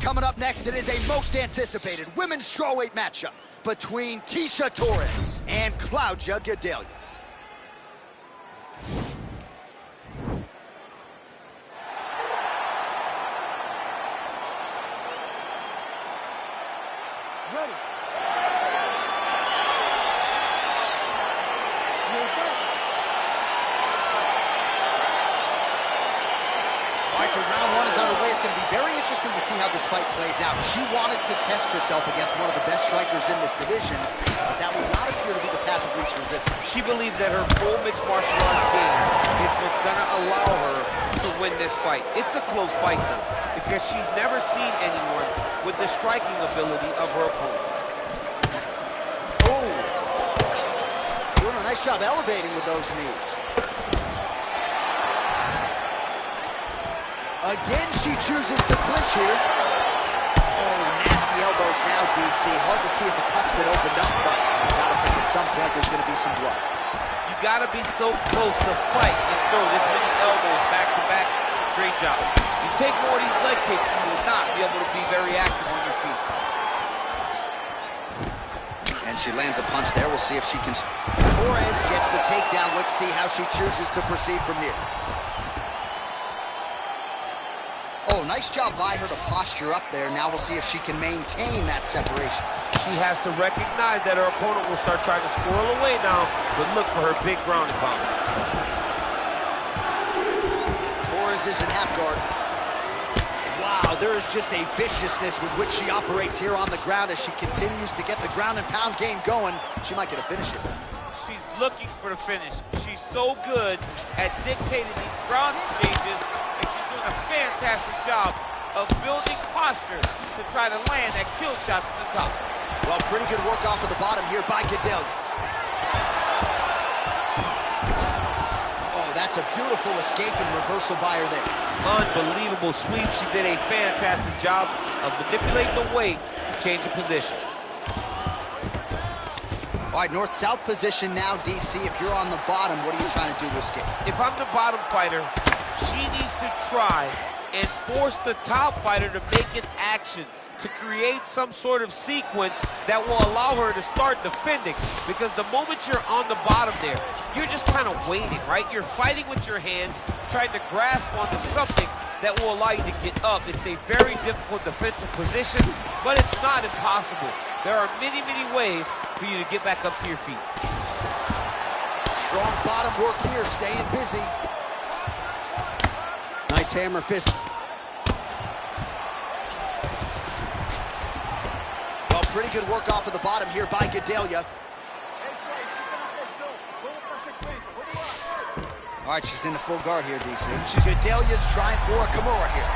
Coming up next, it is a most anticipated women's strawweight matchup between Tecia Torres and Claudia Gadelha. Ready. All right, so round one is underway. It's going to be very interesting to see how this fight plays out. She wanted to test herself against one of the best strikers in this division, but that will not appear to be the path of least resistance. She believes that her full mixed martial arts game is what's going to allow her to win this fight. It's a close fight, though, because she's never seen anyone with the striking ability of her opponent. Oh, doing a nice job elevating with those knees. Again, she chooses to clinch here. Oh, nasty elbows now, DC. Hard to see if a cut's been opened up, but you gotta think at some point there's gonna be some blood. You gotta be so close to fight and throw this many elbows back to back. Great job. You take more of these leg kicks, you will not be able to be very active on your feet. And she lands a punch there. We'll see if she can. Torres gets the takedown. Let's see how she chooses to proceed from here. Oh, nice job by her to posture up there. Now we'll see if she can maintain that separation. She has to recognize that her opponent will start trying to squirrel away now, but look for her big ground and pound. Torres is in half guard. Wow, there is just a viciousness with which she operates here on the ground as she continues to get the ground and pound game going. She might get a finish here. She's looking for the finish. She's so good at dictating these ground exchanges, and she's doing a fantastic job of building posture to try to land that kill shot from the top. Well, pretty good work off of the bottom here by Gadelha. Oh, that's a beautiful escape and reversal by her there. Unbelievable sweep. She did a fantastic job of manipulating the weight to change the position. All right, north-south position now, DC. If you're on the bottom, what are you trying to do to escape? If I'm the bottom fighter, she needs to try and force the top fighter to make an action, to create some sort of sequence that will allow her to start defending. Because the moment you're on the bottom there, you're just kind of waiting, right? You're fighting with your hands, trying to grasp onto something that will allow you to get up. It's a very difficult defensive position, but it's not impossible. There are many, many ways for you to get back up to your feet. Strong bottom work here, staying busy. Nice hammer fist. Well, pretty good work off of the bottom here by Gadelha. All right, she's in the full guard here, DC. Gadelha's trying for a Kimura here.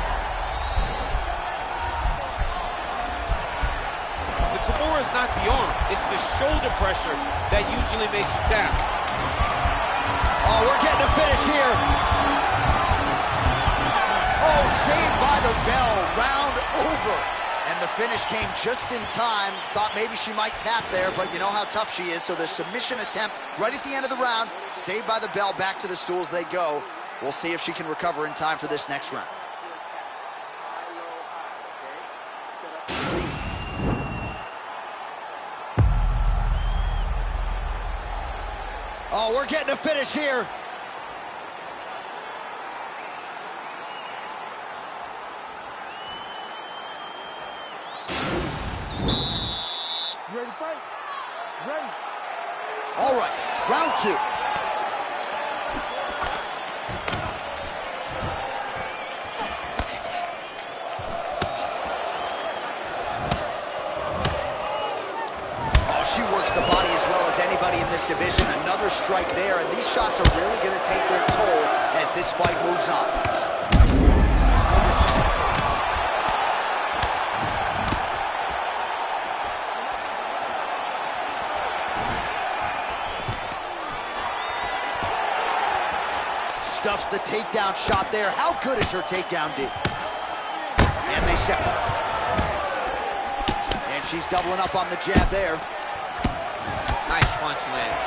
The Kimura is not the arm. It's the shoulder pressure that usually makes you tap. Oh, we're getting a finish here. Oh, saved by the bell. Round over. And the finish came just in time. Thought maybe she might tap there, but you know how tough she is. So the submission attempt right at the end of the round, saved by the bell, back to the stools they go. We'll see if she can recover in time for this next round. Oh, we're getting a finish here. Ready to fight? Ready. All right, round two. Oh, she works the body as well as anybody in this division. Another strike there, and these shots are really going to take their toll as this fight moves on. Stuffs the takedown shot there. How good is her takedown, D? And they separate. And she's doubling up on the jab there. Nice punch land.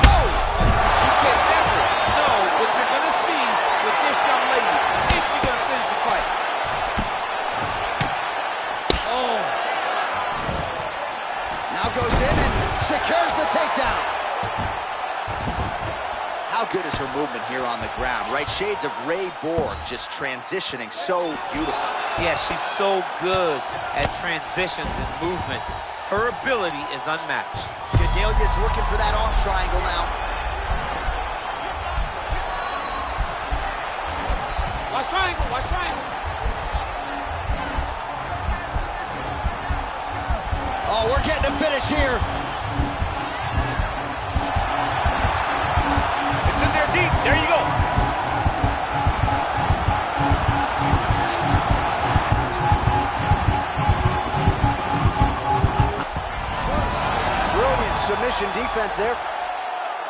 Oh! You can never know what you're going to see with this young lady. Is she going to finish the fight? How good is her movement here on the ground, right? Shades of Ray Borg, just transitioning so beautiful. Yeah, she's so good at transitions and movement. Her ability is unmatched. Gedalia's looking for that arm triangle now. Watch triangle, watch triangle. Oh, we're getting a finish here. It's in there deep. There you go. Brilliant submission defense there.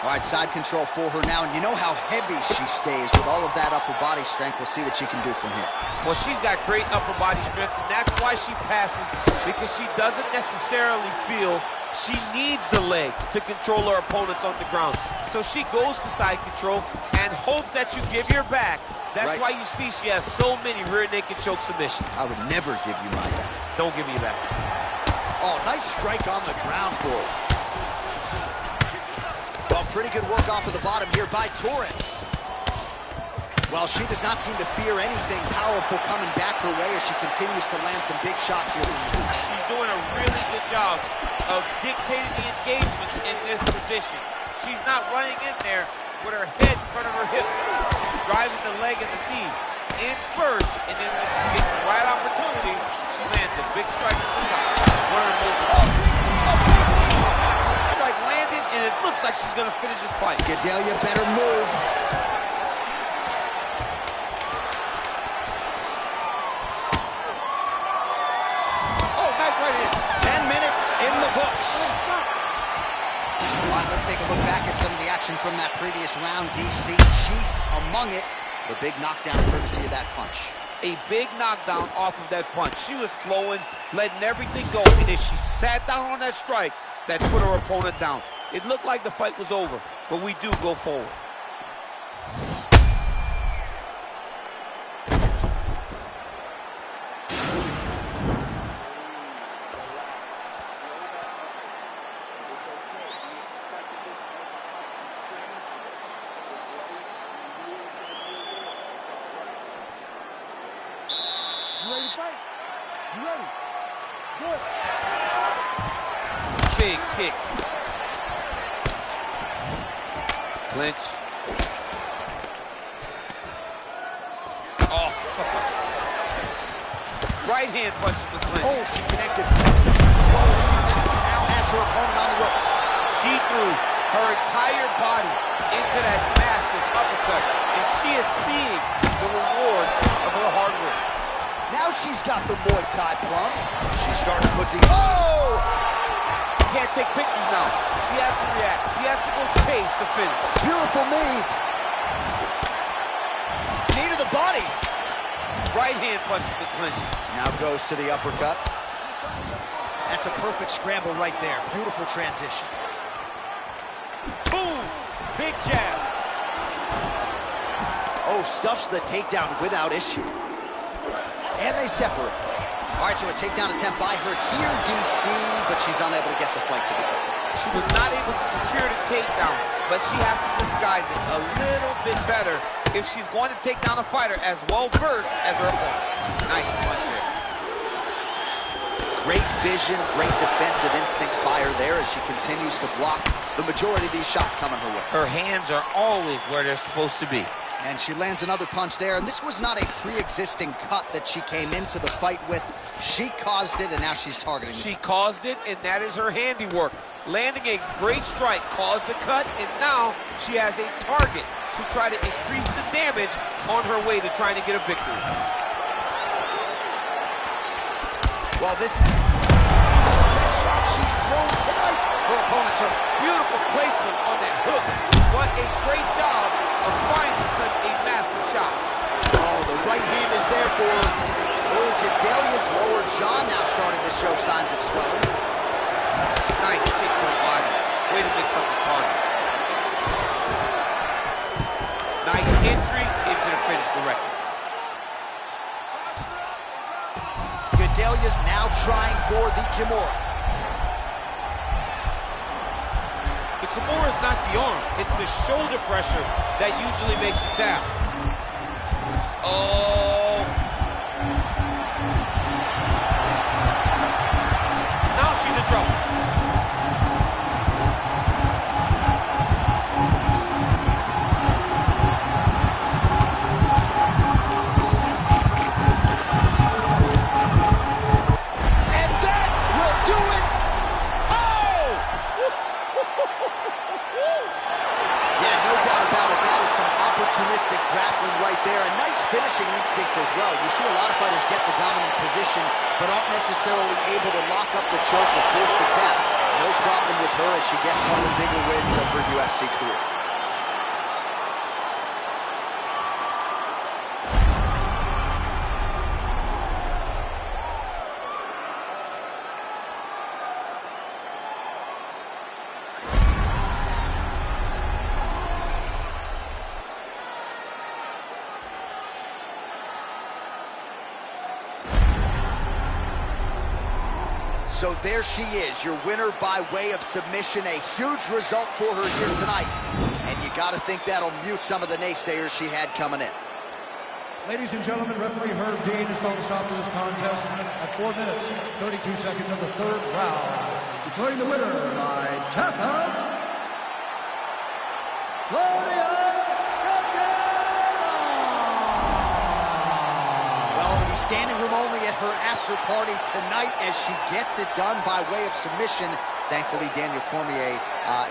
All right, side control for her now, and you know how heavy she stays with all of that upper body strength. We'll see what she can do from here. Well, she's got great upper body strength, and that's why she passes, because she doesn't necessarily feel she needs the legs to control her opponents on the ground. So she goes to side control and hopes that you give your back. That's why you see she has so many rear naked choke submissions. I would never give you my back. Don't give me your back. Oh, nice strike on the ground for her. Well, pretty good work off of the bottom here by Torres. Well, she does not seem to fear anything powerful coming back her way as she continues to land some big shots here. She's doing a really good job of dictating the engagement in this position. She's not running in there with her head in front of her hips. She's driving the leg and the knee in first, and then when she gets the right opportunity, she lands a big strike to the top. One of the most like landed, and it looks like she's gonna finish this fight. Gedalia better move. Oh, nice right hand. 10 minutes in the books. All right, let's take a look back at some of the action from that previous round. DC chief among it. The big knockdown courtesy of that punch. A big knockdown off of that punch. She was flowing, letting everything go, and then she sat down on that strike that put her opponent down. It looked like the fight was over, but we do go forward. You ready to fight? You ready? Good. Big kick. Clinch. Oh. Right hand punches the clinch. Oh, she connected. Oh, she now has her opponent on the ropes. She threw her entire body into that massive uppercut, and she is seeing the rewards of her hard work. Now she's got the Muay Thai plum. She's starting to put together. Oh! Can't take pictures now. She has to react. She has to go chase the finish. Beautiful knee. Knee to the body. Right hand punches the clinch. Now goes to the uppercut. That's a perfect scramble right there. Beautiful transition. Boom! Big jab. Oh, stuffs the takedown without issue. And they separate. All right, so a takedown attempt by her here, DC, but she's unable to get the fight to the ground. She was not able to secure the takedown, but she has to disguise it a little bit better if she's going to take down a fighter as well-versed as her opponent. Nice punch there. Great vision, great defensive instincts by her there as she continues to block the majority of these shots coming her way. Her hands are always where they're supposed to be. And she lands another punch there, and this was not a pre-existing cut that she came into the fight with. She caused it, and now she's targeting it. She caused it, and that is her handiwork. Landing a great strike caused the cut, and now she has a target to try to increase the damage on her way to trying to get a victory. Well, this shot she's thrown tonight. Her opponent's hurt. Beautiful placement on that hook. What a great job of finding such a massive shot. Oh, the right hand is there for Oh, Gedalia's lower jaw now starting to show signs of swelling. Nice kick to the body. Way to mix up the target. Nice entry into the finish directly. Gedalia's now trying for the Kimura. The Kimura is not the the arm. It's the shoulder pressure that usually makes you tap. Oh. Now she's in trouble. Opportunistic grappling right there, and nice finishing instincts as well. You see a lot of fighters get the dominant position, but aren't necessarily able to lock up the choke or force the tap. No problem with her as she gets one of the bigger wins of her UFC career. So there she is, your winner by way of submission. A huge result for her here tonight. And you got to think that'll mute some of the naysayers she had coming in. Ladies and gentlemen, referee Herb Dean has called a stop to this contest at 4 minutes, 32 seconds of the third round. Declaring the winner by tap out, Claudia. Standing room only at her after party tonight as she gets it done by way of submission. Thankfully, Daniel Cormier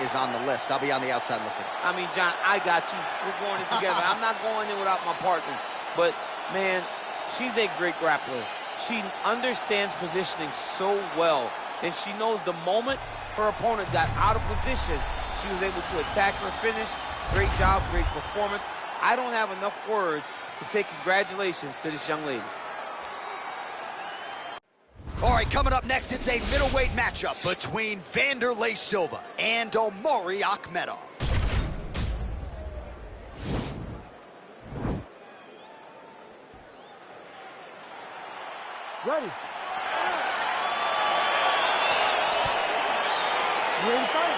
is on the list. I'll be on the outside looking. I mean, John, I got you. We're going in together. I'm not going in without my partner. But, man, she's a great grappler. She understands positioning so well. And she knows the moment her opponent got out of position, she was able to attack her finish. Great job, great performance. I don't have enough words to say congratulations to this young lady. All right, coming up next, it's a middleweight matchup between Wanderlei Silva and Omari Akhmedov. Ready. You ready to fight?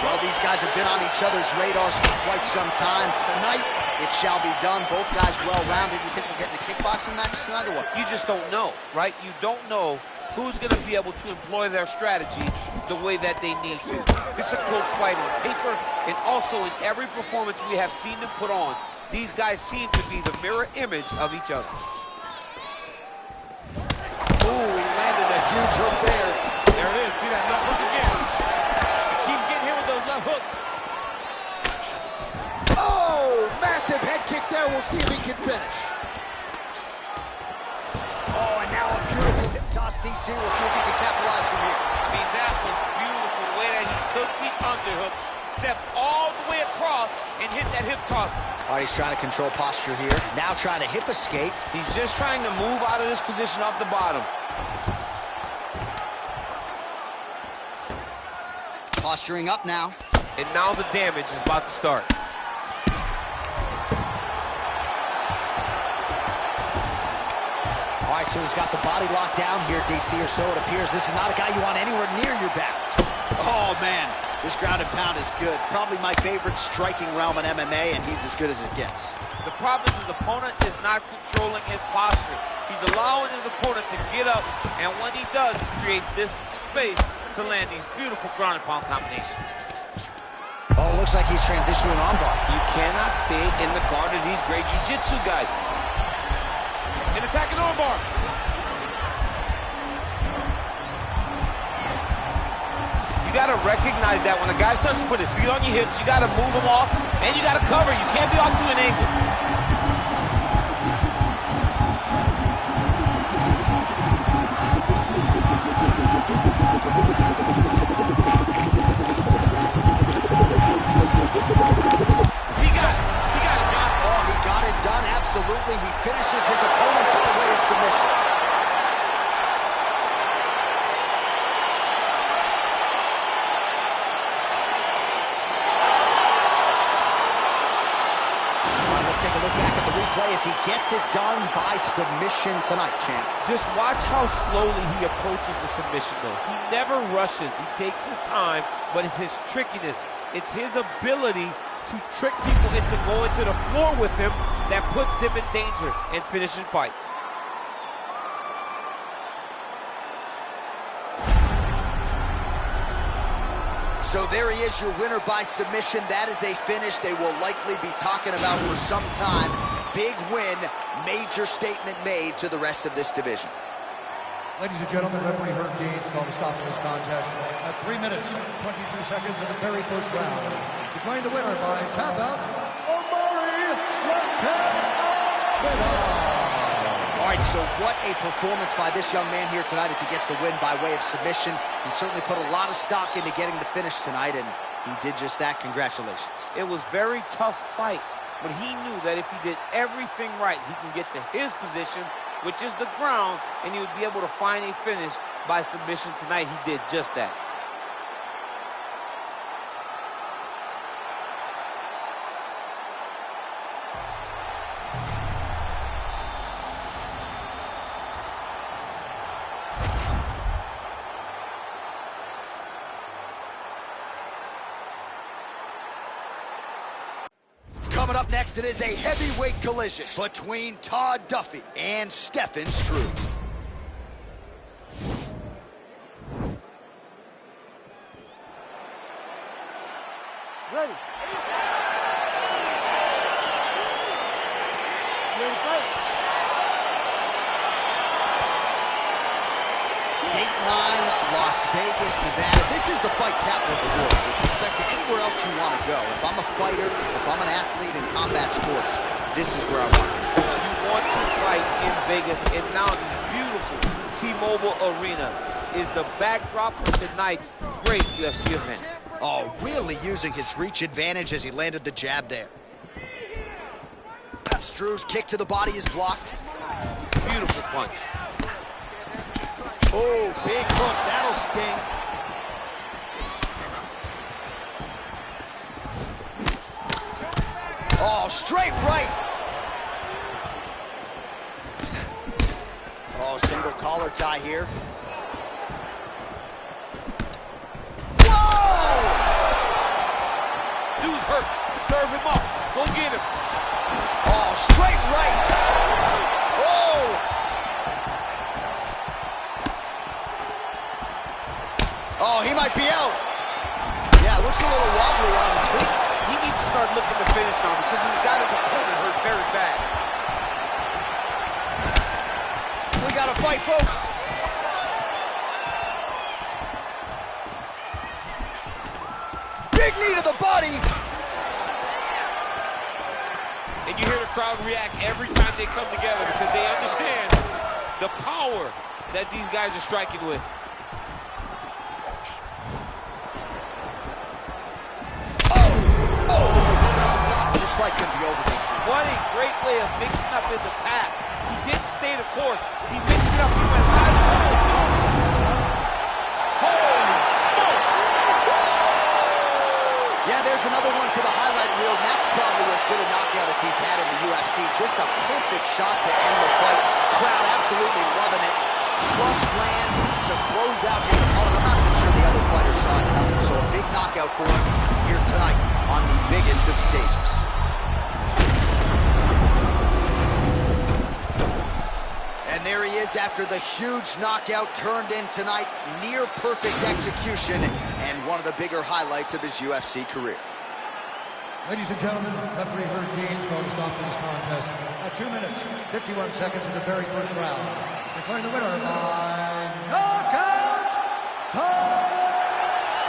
Well, these guys have been on each other's radars for quite some time. Tonight, it shall be done. Both guys well-rounded. You think we're getting a kickboxing match tonight or what? You just don't know, right? You don't know who's going to be able to employ their strategy the way that they need to. This is a close fight on paper, and also in every performance we have seen them put on. These guys seem to be the mirror image of each other. Ooh, he landed a huge hook there. There it is. See that left hook again. He keeps getting hit with those left hooks. Massive head kick there. We'll see if he can finish. Oh, and now a beautiful hip toss, DC. We'll see if he can capitalize from here. I mean, that was beautiful, the way that he took the underhooks, stepped all the way across, and hit that hip toss. All right, he's trying to control posture here. Now trying to hip escape. He's just trying to move out of this position off the bottom. Posturing up now. And now the damage is about to start. All right, so he's got the body locked down here, DC, or so it appears. This is not a guy you want anywhere near your back. Oh, man, this ground and pound is good. Probably my favorite striking realm in MMA, and he's as good as it gets. The problem is his opponent is not controlling his posture. He's allowing his opponent to get up, and when he does, he creates this space to land these beautiful ground and pound combinations. Oh, looks like he's transitioned to an armbar. You cannot stay in the guard of these great jiu-jitsu guys. An attacking armbar. You got to recognize that when a guy starts to put his feet on your hips, you got to move him off, and you got to cover. You can't be off to an angle. He got it, John. Oh, he got it done, absolutely. He finishes his opponent by way of submission. All right, let's replay as he gets it done by submission tonight, champ. Just watch how slowly he approaches the submission, though. He never rushes. He takes his time, but it's his trickiness. It's his ability to trick people into going to the floor with him that puts them in danger and finishing fights. So there he is, your winner by submission. That is a finish they will likely be talking about for some time. Big win, major statement made to the rest of this division. Ladies and gentlemen, referee Herb Dean's called a stop to this contest at 3 minutes, 22 seconds of the very first round. Declaring the winner by tap out, Omari Lefebvre. All right, so what a performance by this young man here tonight as he gets the win by way of submission. He certainly put a lot of stock into getting the finish tonight, and he did just that. Congratulations. It was a very tough fight, but he knew that if he did everything right, he can get to his position, which is the ground, and he would be able to find a finish by submission tonight. He did just that. Coming up next, it is a heavyweight collision between Todd Duffy and Stefan Struve. Ready. Ready to fight. Date 9, Las Vegas, Nevada. This is the fight capital of the world with respect to anywhere else you want to go. If I'm a fighter, if I'm an athlete in combat sports, this is where I want to be. You want to fight in Vegas, and now this beautiful T-Mobile Arena is the backdrop for tonight's great UFC event. Oh, really using his reach advantage as he landed the jab there. Struve's kick to the body is blocked. Beautiful punch. Oh, big hook, that'll sting. Oh, straight right. Oh, single collar tie here. Whoa! Dude's hurt. Serve him up. Go get him. Oh, straight right. Oh! Oh, he might be out. Yeah, looks a little wobbly on his feet. He needs to start looking to finish now because he's got his opponent hurt very bad. We got to fight, folks. Big knee to the body. And you hear the crowd react every time they come together because they understand the power that these guys are striking with. This fight's gonna be over, DC. What a great way of mixing up his attack. He didn't stay the course. He mixed it up. He went high. Holy smokes! Yeah, there's another one for the highlight reel, and that's probably as good a knockout as he's had in the UFC. Just a perfect shot to end the fight. Crowd absolutely loving it. Flush land to close out his opponent. I'm not even sure the other fighter saw it coming, so a big knockout for him here tonight on the biggest of stages. And there he is after the huge knockout turned in tonight. Near perfect execution and one of the bigger highlights of his UFC career. Ladies and gentlemen, referee Herb Dean's called a stop to this contest at 2 minutes, 51 seconds of the very first round. Declaring the winner by knockout, Todd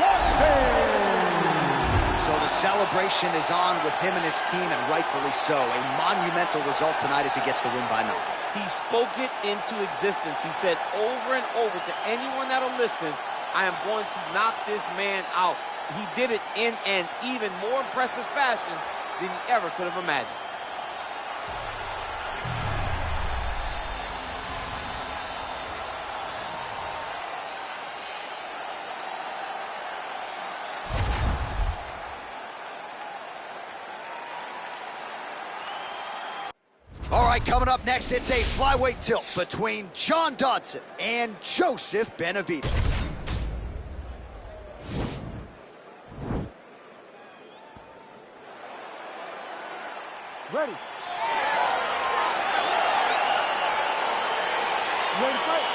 Duffy. So the celebration is on with him and his team, and rightfully so. A monumental result tonight as he gets the win by knockout. He spoke it into existence. He said over and over to anyone that'll listen, I am going to knock this man out. He did it in an even more impressive fashion than he ever could have imagined. right, coming up next, it's a flyweight tilt between John Dodson and Joseph Benavidez. Ready. Ready to fight.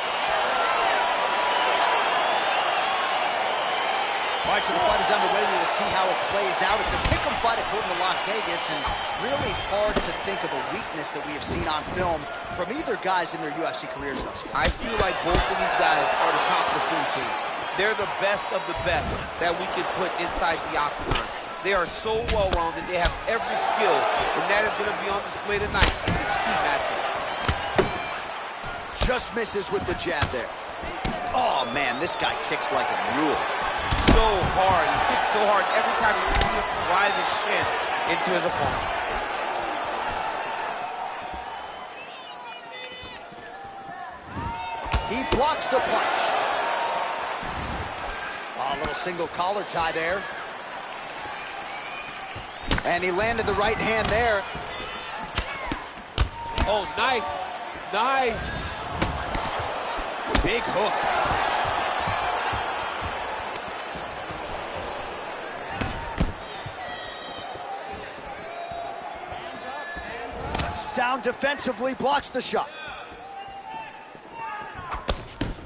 All right, so the fight is underway. We will see how it plays out. It's a pick'em fight according to Las Vegas, and really hard to think of a weakness that we have seen on film from either guys in their UFC careers thus far. I feel like both of these guys are the top of the food chain. They're the best of the best that we can put inside the octagon. They are so well-rounded. They have every skill, and that is going to be on display tonight in this key matchup. Just misses with the jab there. Oh, man, this guy kicks like a mule. So hard. He kicks so hard every time he sees him drive his shin into his opponent. He blocks the punch. Oh, a little single collar tie there. And he landed the right hand there. Oh, nice. Nice. Big hook. Sound defensively blocks the shot.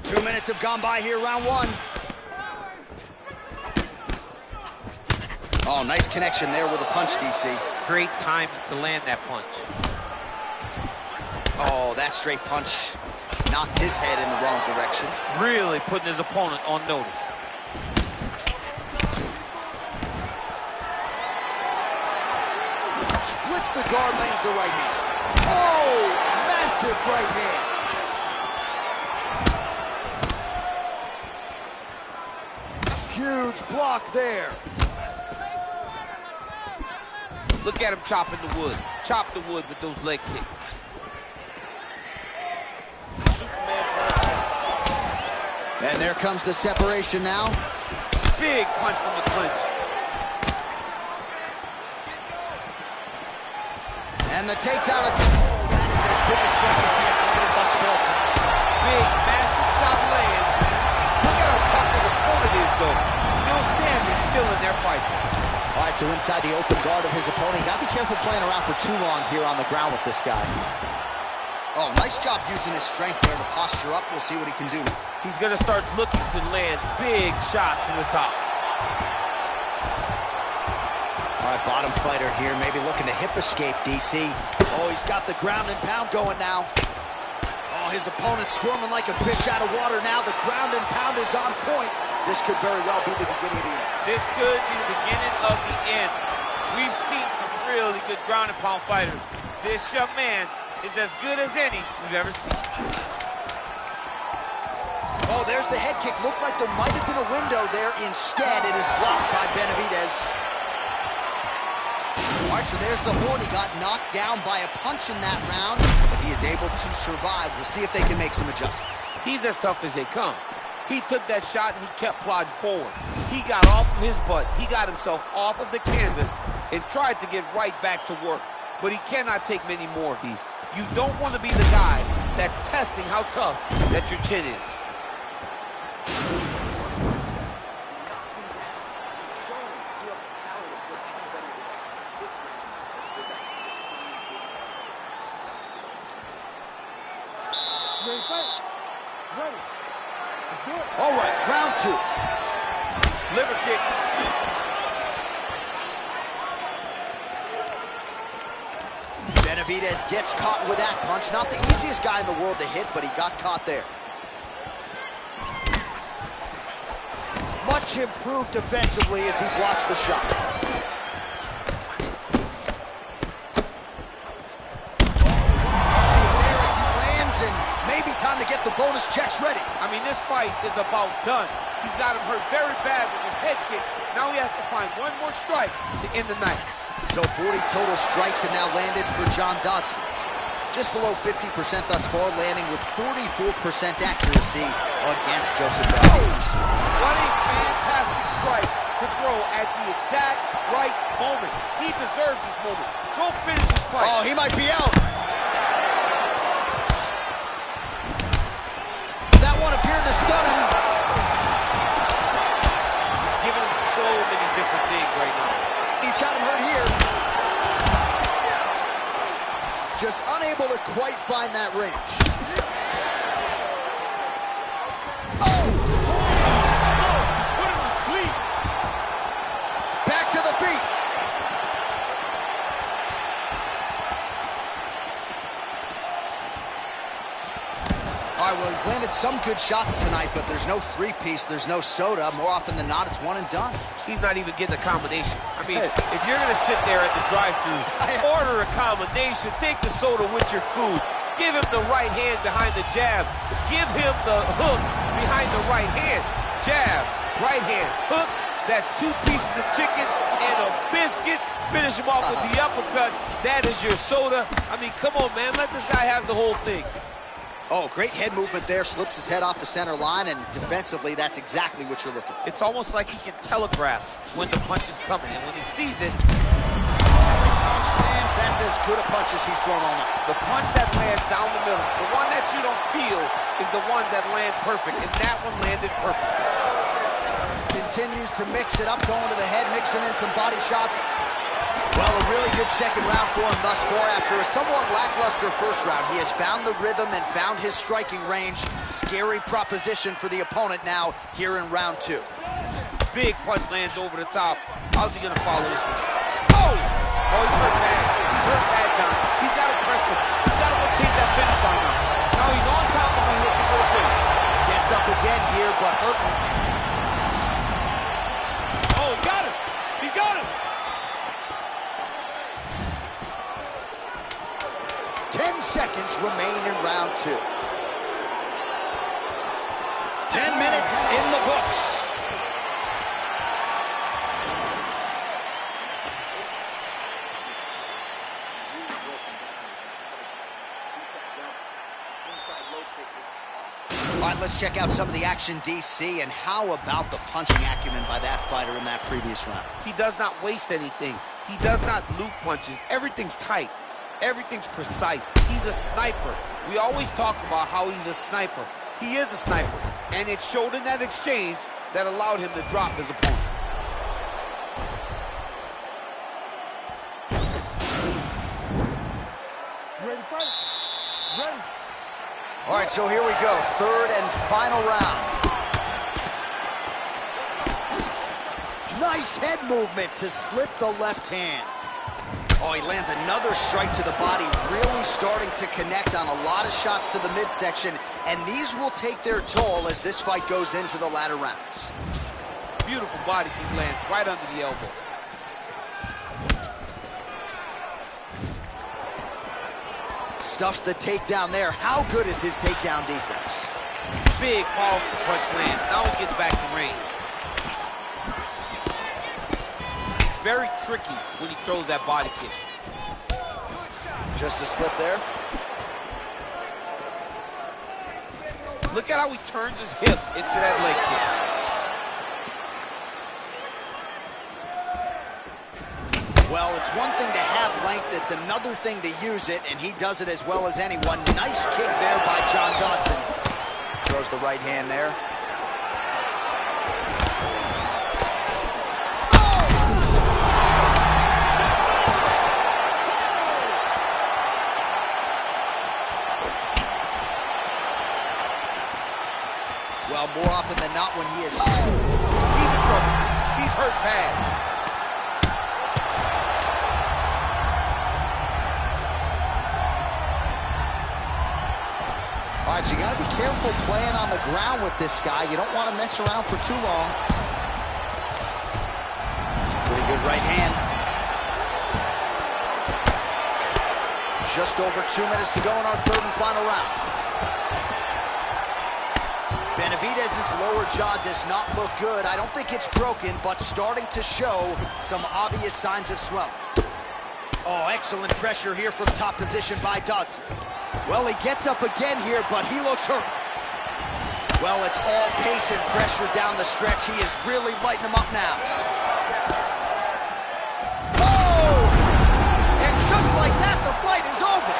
2 minutes have gone by here, round one. Oh, nice connection there with a punch, DC. Great time to land that punch. Oh, that straight punch knocked his head in the wrong direction. Really putting his opponent on notice. Splits the guard, lands the right hand. Oh, massive right hand. Huge block there. Look at him chopping the wood. Chop the wood with those leg kicks. And there comes the separation now. Big punch from the clinch. And the takedown. Oh, that is as big a strike as he has landed thus far tonight. Big, massive shot lands. Look at how tough his opponent is, though. Still standing, still in there fighting. All right, so inside the open guard of his opponent. You got to be careful playing around for too long here on the ground with this guy. Oh, nice job using his strength there to posture up. We'll see what he can do. He's going to start looking to land big shots from the top. All right, bottom fighter here, maybe looking to hip escape, DC. Oh, he's got the ground and pound going now. Oh, his opponent squirming like a fish out of water now. The ground and pound is on point. This could very well be the beginning of the end. This could be the beginning of the end. We've seen some really good ground and pound fighters. This young man is as good as any we've ever seen. Oh, there's the head kick. Looked like there might have been a window there. Instead, it is blocked by Benavidez. All right, so there's the horn. He got knocked down by a punch in that round, but he is able to survive. We'll see if they can make some adjustments. He's as tough as they come. He took that shot and he kept plodding forward. He got off of his butt. He got himself off of the canvas and tried to get right back to work. But he cannot take many more of these. You don't want to be the guy that's testing how tough that your chin is. Ready to fight. Ready. Let's do it. All right, round two. Liver kick. Benavidez gets caught with that punch. Not the easiest guy in the world to hit, but he got caught there. Much improved defensively as he blocks the shot. There as he lands, and maybe time to get the bonus checks ready. I mean, this fight is about done. He's got him hurt very bad with his head kick. Now he has to find one more strike to end the night. So 40 total strikes have now landed for John Dodson. Just below 50% thus far, landing with 44% accuracy against Joseph Benavidez. What a fantastic strike to throw at the exact right moment. He deserves this moment. Go finish this fight. Oh, he might be out. unable to quite find that range. Oh! Put him to sleep. Back to the feet. All right, well, he's landed some good shots tonight, but there's no three-piece, there's no soda. More often than not, it's one and done. He's not even getting a combination. I mean, if you're going to sit there at the drive-thru, order a combination, take the soda with your food, give him the right hand behind the jab, give him the hook behind the right hand, jab, right hand, hook. That's 2 pieces of chicken and a biscuit. Finish him off with the uppercut. That is your soda. I mean, come on, man. Let this guy have the whole thing. Oh, great head movement there. Slips his head off the center line, and defensively, that's exactly what you're looking for. It's almost like he can telegraph when the punch is coming, and when he sees it, that's as good a punch as he's thrown all night. the punch that lands down the middle, the one that you don't feel, is the ones that land perfect, and that one landed perfectly. Continues to mix it up, going to the head, mixing in some body shots. Well, a really good second round for him thus far. After a somewhat lackluster first round, he has found the rhythm and found his striking range. Scary proposition for the opponent now here in round 2. Big punch lands over the top. How's he going to follow this one? Oh! Oh, he's hurt bad. He's hurt bad, Johnson. He's got to press him. He's got to rotate that finish line now. Now he's on top of him looking for the finish. Gets up again here, but hurting. Oh, he got him. He's got him. 10 seconds remain in round 2. 10 minutes in the books. All right, let's check out some of the action, DC, and how about the punching acumen by that fighter in that previous round? He does not waste anything. He does not loop punches. Everything's tight. Everything's precise. He's a sniper. We always talk about how he's a sniper. He is a sniper, and it showed in that exchange that allowed him to drop his opponent. Ready to fight? Ready. All right, so here we go. Third and final round. Nice head movement to slip the left hand. Oh, he lands another strike to the body, really starting to connect on a lot of shots to the midsection, and these will take their toll as this fight goes into the latter rounds. Beautiful body kick lands right under the elbow. Stuffs the takedown there. How good is his takedown defense? Big, powerful punch lands. Now he gets back to range. He's very tricky when he throws that body kick. Just a slip there. Look at how he turns his hip into that leg kick. Well, it's one thing to have length, it's another thing to use it, and he does it as well as anyone. Nice kick there by John Dodson. Throws the right hand there. Oh! Well, more often than not when he is... He's in trouble. He's hurt bad. All right, so you got to be careful playing on the ground with this guy. You don't want to mess around for too long. Pretty good right hand. Just over 2 minutes to go in our third and final round. Benavidez's lower jaw does not look good. I don't think it's broken, but starting to show some obvious signs of swelling. Oh, excellent pressure here from top position by Dodson. Well, he gets up again here, but he looks hurt. Well, it's all pace and pressure down the stretch. He is really lighting him up now. Oh! And just like that, the fight is over.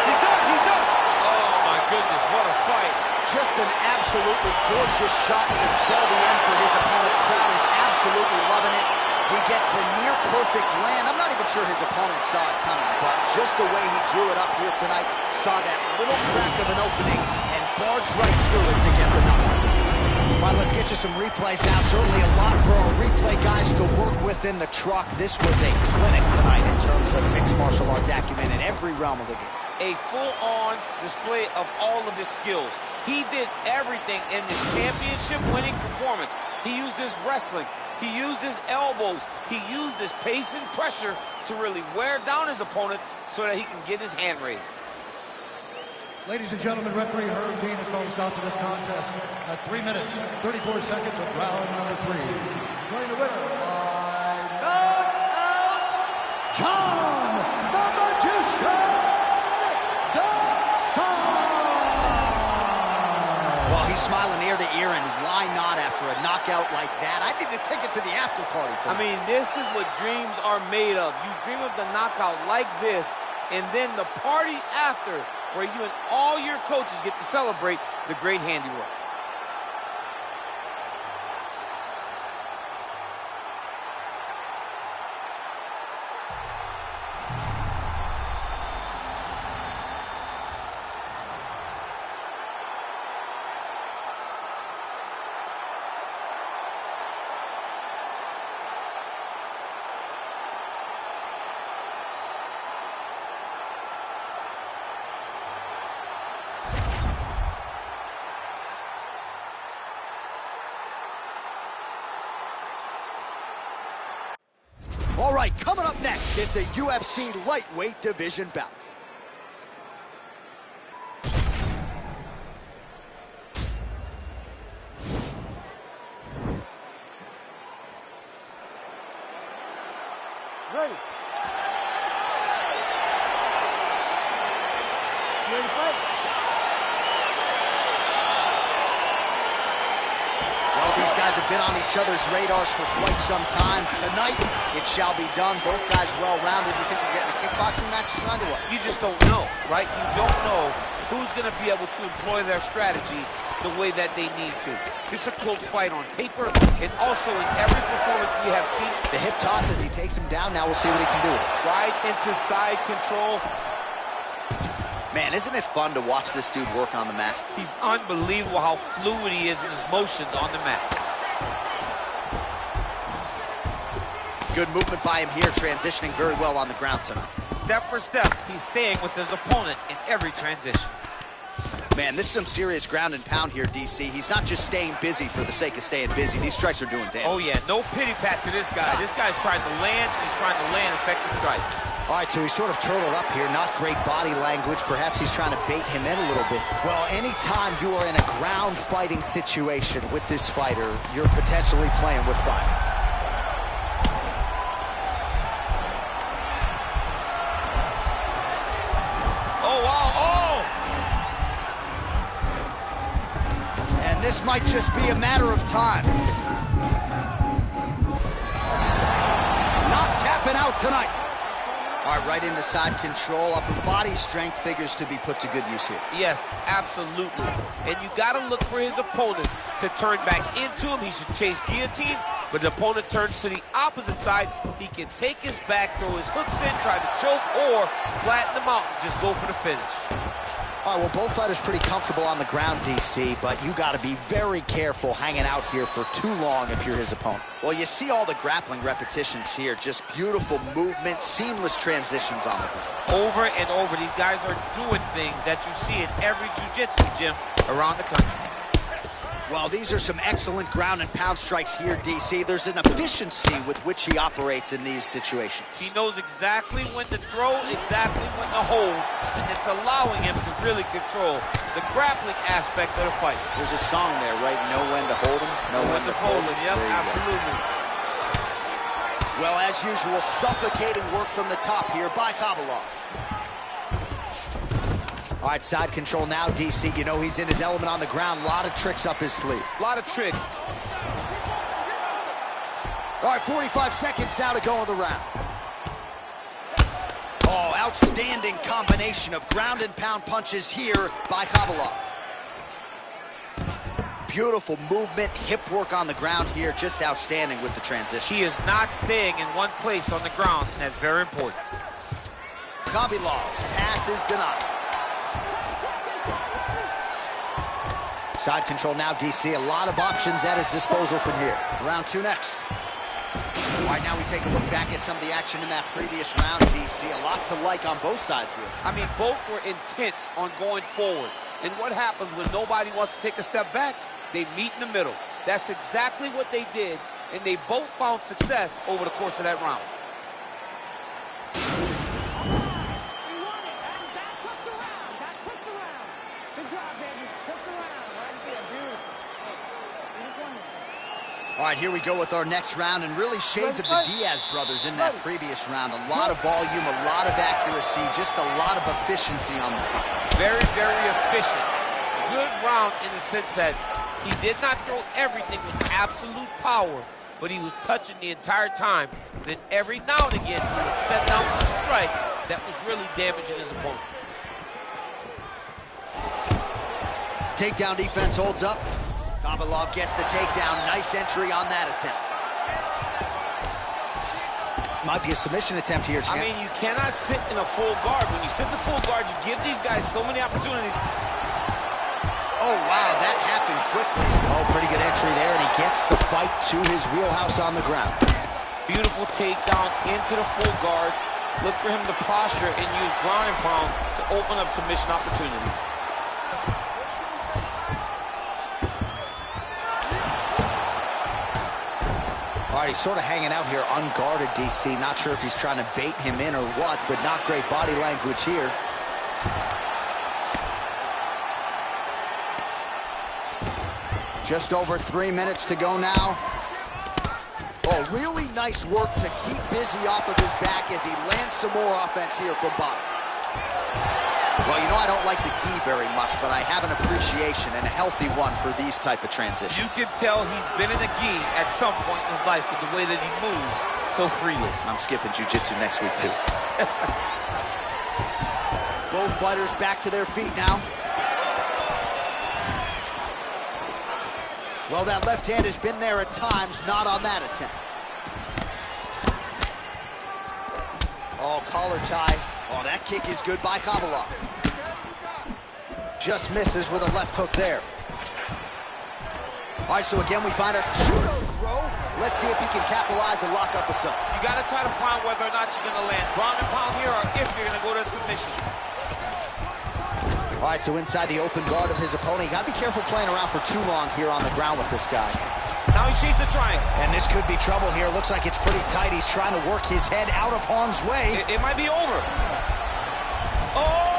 He's done. He's done. Oh, my goodness, what a fight. Just an absolutely gorgeous shot to spell the end for his opponent. Crowd is absolutely loving it. He gets the near perfect perfect land. I'm not even sure his opponent saw it coming, but just the way he drew it up here tonight, saw that little crack of an opening and barged right through it to get the knockout. All right, let's get you some replays now. Certainly a lot for our replay guys to work with in the truck. This was a clinic tonight in terms of mixed martial arts acumen in every realm of the game. A full-on display of all of his skills. He did everything in this championship-winning performance. He used his wrestling. He used his elbows. He used his pace and pressure to really wear down his opponent so that he can get his hand raised. Ladies and gentlemen, referee Herb Dean is going to stop to this contest at 3 minutes, 34 seconds of round number 3. Declaring the winner by knockout, John the Magician Dodson! Well, he's smiling ear to ear, and why not after a knockout like that? I need to take it to the after party tonight. I mean, this is what dreams are made of. You dream of the knockout like this, and then the party after, where you and all your coaches get to celebrate the great handiwork. All right, coming up next, it's a UFC lightweight division bout. Ready. You ready to fight? Well, these guys have been on each other's radars for quite some time. Tonight, it shall be done. Both guys well-rounded. You think we're getting a kickboxing match tonight or what? You just don't know, right? You don't know who's going to be able to employ their strategy the way that they need to. This is a close fight on paper, and also in every performance we have seen. The hip toss as he takes him down. Now we'll see what he can do with it. Right into side control. Man, isn't it fun to watch this dude work on the mat? He's unbelievable how fluid he is in his motions on the mat. Good movement by him here, transitioning very well on the ground tonight. Step for step, he's staying with his opponent in every transition. Man, this is some serious ground and pound here, DC. He's not just staying busy for the sake of staying busy. These strikes are doing damage. Oh, yeah, no pity pat to this guy. This guy's trying to land, he's trying to land effective strikes. All right, so he's sort of turtled up here. Not great body language. Perhaps he's trying to bait him in a little bit. Well, anytime you are in a ground fighting situation with this fighter, you're potentially playing with fire. Oh, wow, oh! And this might just be a matter of time. Not tapping out tonight. All right, right into side control. Upper body strength figures to be put to good use here. Yes, absolutely. And you got to look for his opponent to turn back into him. He should chase guillotine, but the opponent turns to the opposite side. He can take his back, throw his hooks in, try to choke, or flatten him out and just go for the finish. All right, well, both fighters pretty comfortable on the ground, DC, but you got to be very careful hanging out here for too long if you're his opponent. Well, you see all the grappling repetitions here. Just beautiful movement, seamless transitions on the ground. Over and over, these guys are doing things that you see in every jiu-jitsu gym around the country. Well, these are some excellent ground and pound strikes here, DC. There's an efficiency with which he operates in these situations. He knows exactly when to throw, exactly when to hold, and it's allowing him to really control the grappling aspect of the fight. There's a song there, right? Know when to hold him, know when to fold him. Yep, absolutely. Well, as usual, suffocating work from the top here by Khabilov. All right, side control now, DC. You know he's in his element on the ground. A lot of tricks up his sleeve. A lot of tricks. All right, 45 seconds now to go in the round. Oh, outstanding combination of ground and pound punches here by Khabilov. Beautiful movement, hip work on the ground here, just outstanding with the transition. He is not staying in one place on the ground, and that's very important. Khabilov's pass is denied. Side control now, DC. A lot of options at his disposal from here. Round 2 next. All right, now we take a look back at some of the action in that previous round, DC. A lot to like on both sides, really. I mean, both were intent on going forward. And what happens when nobody wants to take a step back? They meet in the middle. That's exactly what they did, and they both found success over the course of that round. All right, here we go with our next round, and really shades of the Diaz brothers in that previous round. A lot of volume, a lot of accuracy, just a lot of efficiency on the feet. Very, very efficient. Good round in the sense that he did not throw everything with absolute power, but he was touching the entire time. Then every now and again, he would set down a strike that was really damaging his opponent. Takedown defense holds up. Khabilov gets the takedown. Nice entry on that attempt. Might be a submission attempt here, champ. I mean, you cannot sit in a full guard. When you sit in the full guard, you give these guys so many opportunities. Oh, wow, that happened quickly. Oh, pretty good entry there, and he gets the fight to his wheelhouse on the ground. Beautiful takedown into the full guard. Look for him to posture and use ground and pound to open up submission opportunities. All right, he's sort of hanging out here unguarded, DC. Not sure if he's trying to bait him in or what, but not great body language here. Just over 3 minutes to go now. Oh, really nice work to keep busy off of his back as he lands some more offense here from bottom. Well, you know, I don't like the gi very much, but I have an appreciation and a healthy one for these type of transitions. You can tell he's been in a gi at some point in his life with the way that he moves so freely. I'm skipping jiu-jitsu next week, too. Both fighters back to their feet now. Well, that left hand has been there at times, not on that attempt. Oh, collar tie. Oh, that kick is good by Khabilov. Just misses with a left hook there. All right, so again, we find a judo throw. Let's see if he can capitalize and lock up a sub. You got to try to find whether or not you're going to land ground and pound here or if you're going to go to submission. All right, so inside the open guard of his opponent. You got to be careful playing around for too long here on the ground with this guy. Now he chased the triangle. And this could be trouble here. Looks like it's pretty tight. He's trying to work his head out of harm's way. It might be over. Oh!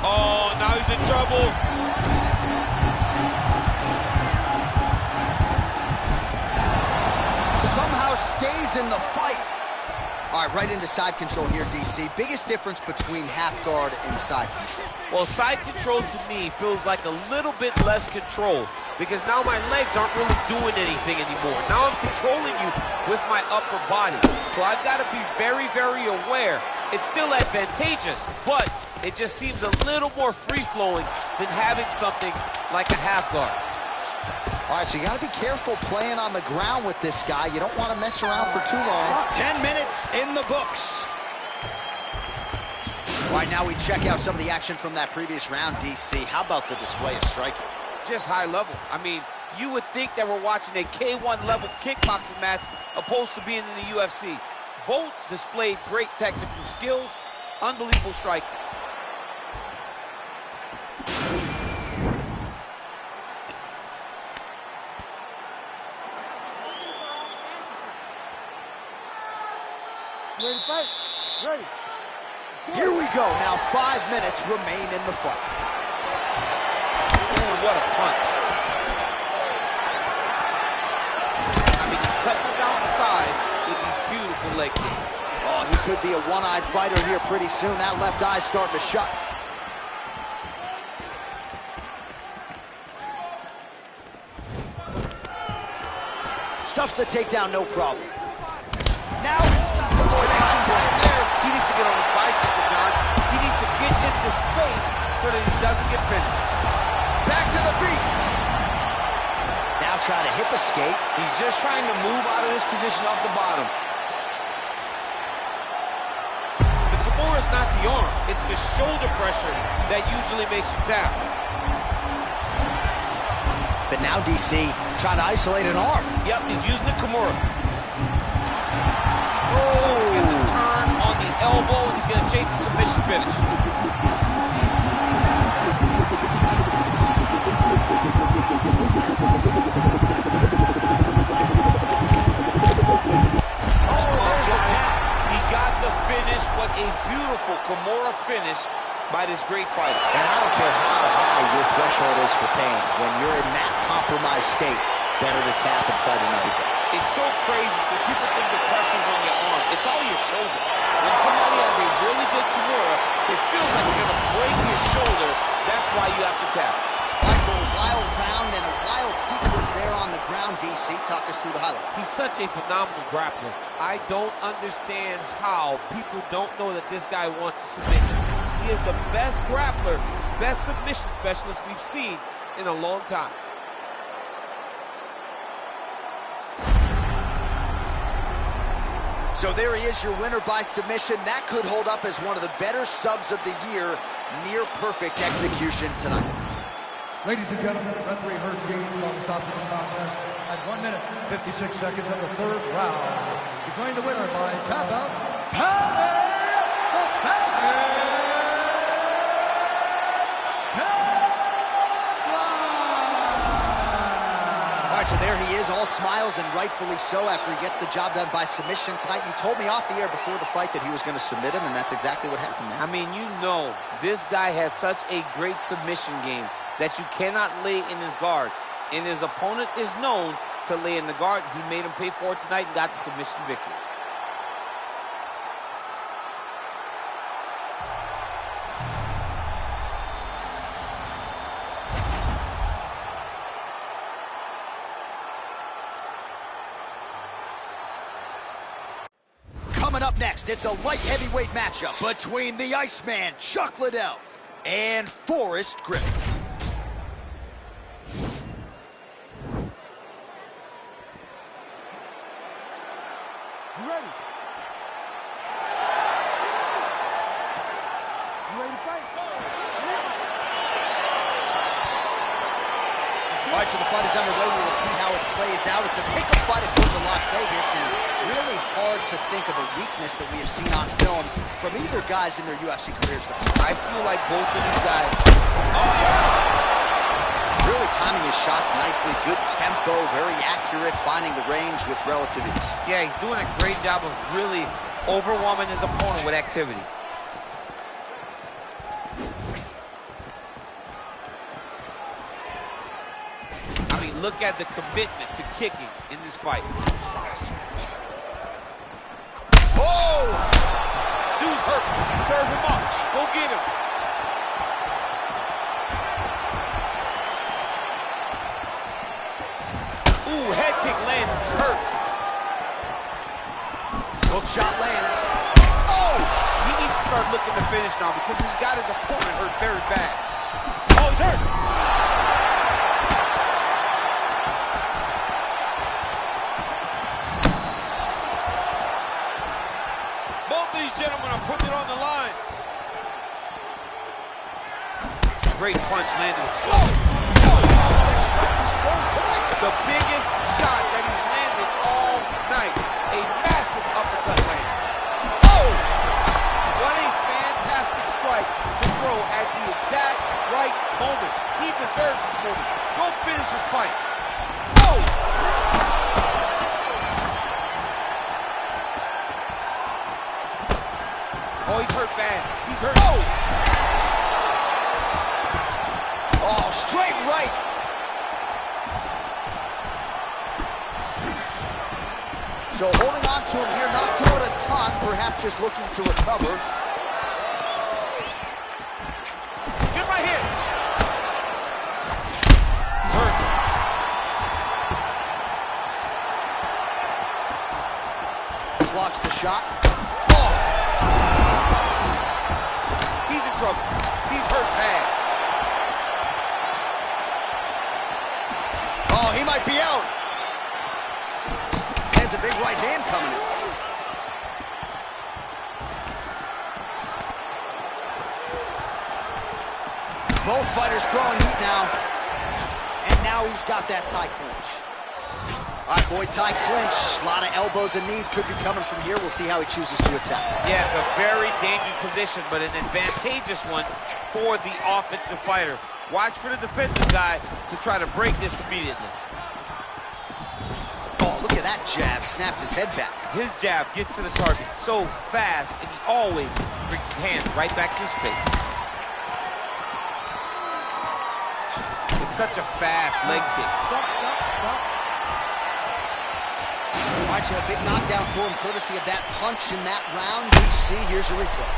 Oh, now he's in trouble. Somehow stays in the fight. All right, right into side control here, DC. Biggest difference between half guard and side control? Well, side control to me feels like a little bit less control because now my legs aren't really doing anything anymore. Now I'm controlling you with my upper body. So I've got to be very, very aware. It's still advantageous, but it just seems a little more free-flowing than having something like a half guard. All right, so you got to be careful playing on the ground with this guy. You don't want to mess around for too long. 10 minutes in the books. All right, now we check out some of the action from that previous round, DC. How about the display of striking? Just high level. I mean, you would think that we're watching a K1 level kickboxing match opposed to being in the UFC. Both displayed great technical skills, unbelievable striking. Ready to fight? Ready. Here we go. Now 5 minutes remain in the fight. Oh, what a punch. I mean, he's cutting down the sides with these beautiful leg kicks. Oh, he could be a one-eyed fighter here pretty soon. That left eye's starting to shut. Stuffs the takedown, no problem. Now he's got the connection plan there. He needs to get on his bicycle, John. He needs to get into space so that he doesn't get finished. the feet. Now trying to hip escape. He's just trying to move out of this position off the bottom. The Kimura is not the arm. It's the shoulder pressure that usually makes you tap. But now DC trying to isolate an arm. Yep, he's using the Kimura. Oh! And the turn on the elbow, and he's going to chase the submission finish. Oh, there's the tap. He got the finish. What a beautiful Kimura finish by this great fighter. And I don't care how high your threshold is for pain. When you're in that compromised state, better to tap and fight another day. It's so crazy that people think the pressure's on your arm. It's all your shoulder. When somebody has a really good Kimura, it feels like they're going to break your shoulder. That's why you have to tap. That's a wild round and a wild sequence there on the ground, DC. Talk us through the highlight. He's such a phenomenal grappler. I don't understand how people don't know that this guy wants a submission. He is the best grappler, best submission specialist we've seen in a long time. So there he is, your winner by submission. That could hold up as one of the better subs of the year. Near perfect execution tonight. Ladies and gentlemen, referee Herb Dean's going to stop this contest at 1 minute, 56 seconds of the third round. Declaring the winner by tap out, Paddy the Badger. All right, so there he is, all smiles, and rightfully so after he gets the job done by submission tonight. You told me off the air before the fight that he was going to submit him, and that's exactly what happened, man. I mean, you know, this guy has such a great submission game that you cannot lay in his guard. And his opponent is known to lay in the guard. He made him pay for it tonight and got the submission victory. Coming up next, it's a light heavyweight matchup between the Iceman, Chuck Liddell, and Forrest Griffin. You ready? You ready to fight? All right, so the fight is underway. We will see how it plays out. It's a pick-up fight according to Las Vegas, and really hard to think of a weakness that we have seen on film from either guys in their UFC careers thus far. I feel like both of these guys... Really timing his shots nicely. Good tempo, very accurate, finding the range with relative ease. Yeah, he's doing a great job of really overwhelming his opponent with activity. I mean, look at the commitment to kicking in this fight. Oh! Dude's hurt. Serve him up. Go get him. Ooh, head kick lands. He's hurt. Hook shot lands. Oh! He needs to start looking to finish now because he's got his opponent hurt very bad. Oh, he's hurt. Both of these gentlemen are putting it on the line. Great punch landed. The biggest shot that he's landed all night. A massive uppercut land. Oh! What a fantastic strike to throw at the exact right moment. He deserves this moment. Go finish his fight. Oh! Oh, he's hurt bad. He's hurt. Oh! Oh, straight right. So holding on to him here, not doing a ton, perhaps just looking to recover. Get right here. He's hurt. Blocks the shot. Oh! He's in trouble. He's hurt bad. He might be out. Lands a big right hand coming in. Both fighters throwing heat now. And now he's got that tie clinch. All right, Muay Thai clinch. A lot of elbows and knees could be coming from here. We'll see how he chooses to attack. Yeah, it's a very dangerous position, but an advantageous one for the offensive fighter. Watch for the defensive guy to try to break this immediately. Oh, look at that jab. Snapped his head back. His jab gets to the target so fast, and he always brings his hand right back to his face. It's such a fast leg kick. All right, so a big knockdown for him, courtesy of that punch in that round. DC, here's your replay.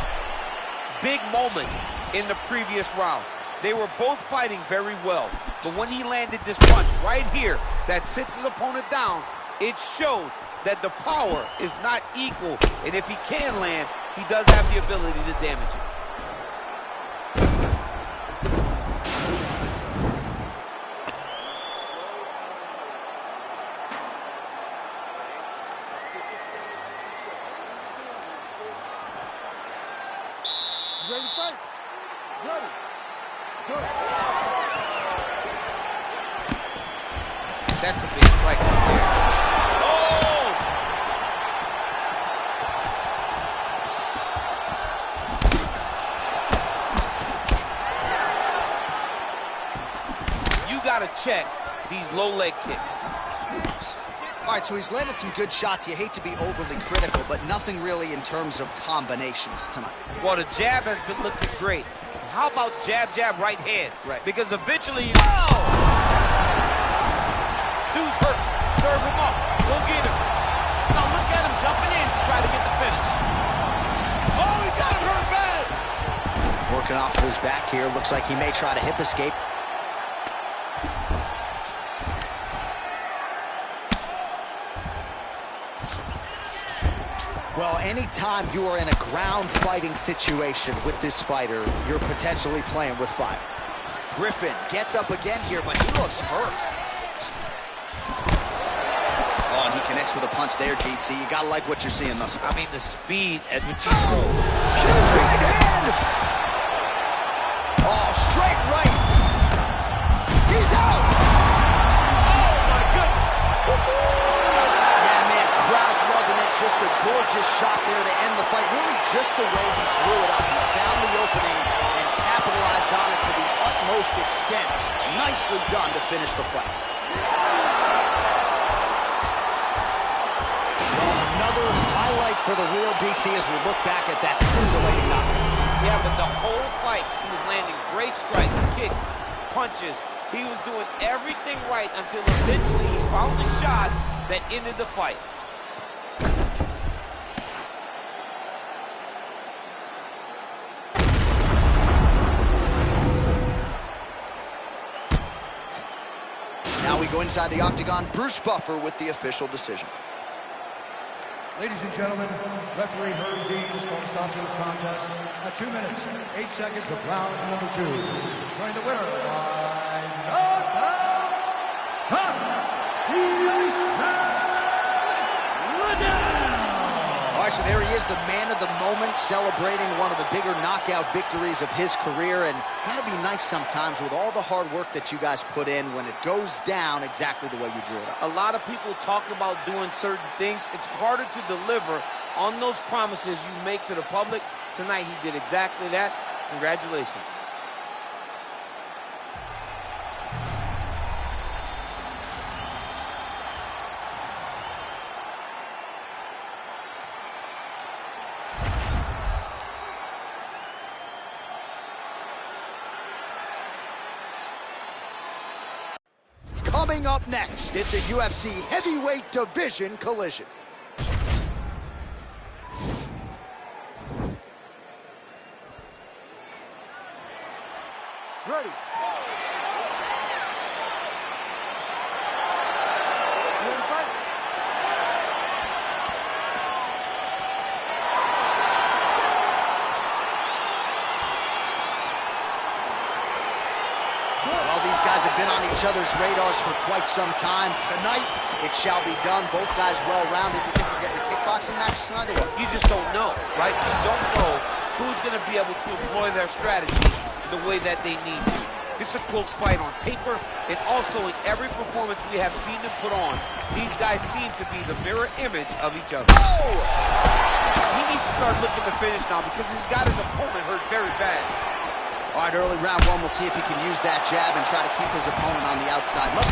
Big moment in the previous round. They were both fighting very well, but when he landed this punch right here that sits his opponent down, it showed that the power is not equal, and if he can land, he does have the ability to damage it. Ready to fight? Ready. Go. That's a big strike right there. Oh! You gotta check these low leg kicks. All right, so he's landed some good shots. You hate to be overly critical, but nothing really in terms of combinations tonight. Well, the jab has been looking great. How about jab, jab, right hand? Right. Because eventually you... Oh! Dude's hurt. Serve him up. Go get him. Now look at him jumping in to try to get the finish. Oh, he got him hurt bad. Working off of his back here. Looks like he may try to hip escape. Well, anytime you are in a ground fighting situation with this fighter, you're potentially playing with fire. Griffin gets up again here, but he looks hurt. Oh, and he connects with a punch there, DC. You gotta like what you're seeing thus far. I mean, the speed at which he... Huge right hand! Oh, straight right. He's out! Oh, my goodness! Yeah, man, crowd loving it. Just a gorgeous shot there to end the fight. Really just the way he drew it up. He found the opening and capitalized on it to the utmost extent. Nicely done to finish the fight. Well, another highlight for the real DC as we look back at that scintillating knockout. Yeah, but the whole fight, he was landing great strikes, kicks, punches. He was doing everything right until eventually he found the shot that ended the fight. Now we go inside the octagon. Bruce Buffer with the official decision. Ladies and gentlemen, referee Herb Dean has called a stop to this contest at 2 minutes, 8 seconds of round number 2. Declaring the winner by knockout, All right, so there he is, the man of the moment, celebrating one of the bigger knockout victories of his career. And gotta be nice sometimes with all the hard work that you guys put in when it goes down exactly the way you drew it up. A lot of people talk about doing certain things. It's harder to deliver on those promises you make to the public. Tonight, he did exactly that. Congratulations. Coming up next, it's a UFC heavyweight division collision. Ready. Ready to fight? Well, these guys have been on each each other's radars for quite some time. Tonight, it shall be done. Both guys well-rounded. You think we're getting a kickboxing match tonight or what? You just don't know, right? You don't know who's going to be able to employ their strategy the way that they need to. This is a close fight on paper, and also in every performance we have seen them put on, these guys seem to be the mirror image of each other. Oh! He needs to start looking to finish now because he's got his opponent hurt very bad. All right, early round one, we'll see if he can use that jab and try to keep his opponent on the outside. Oh!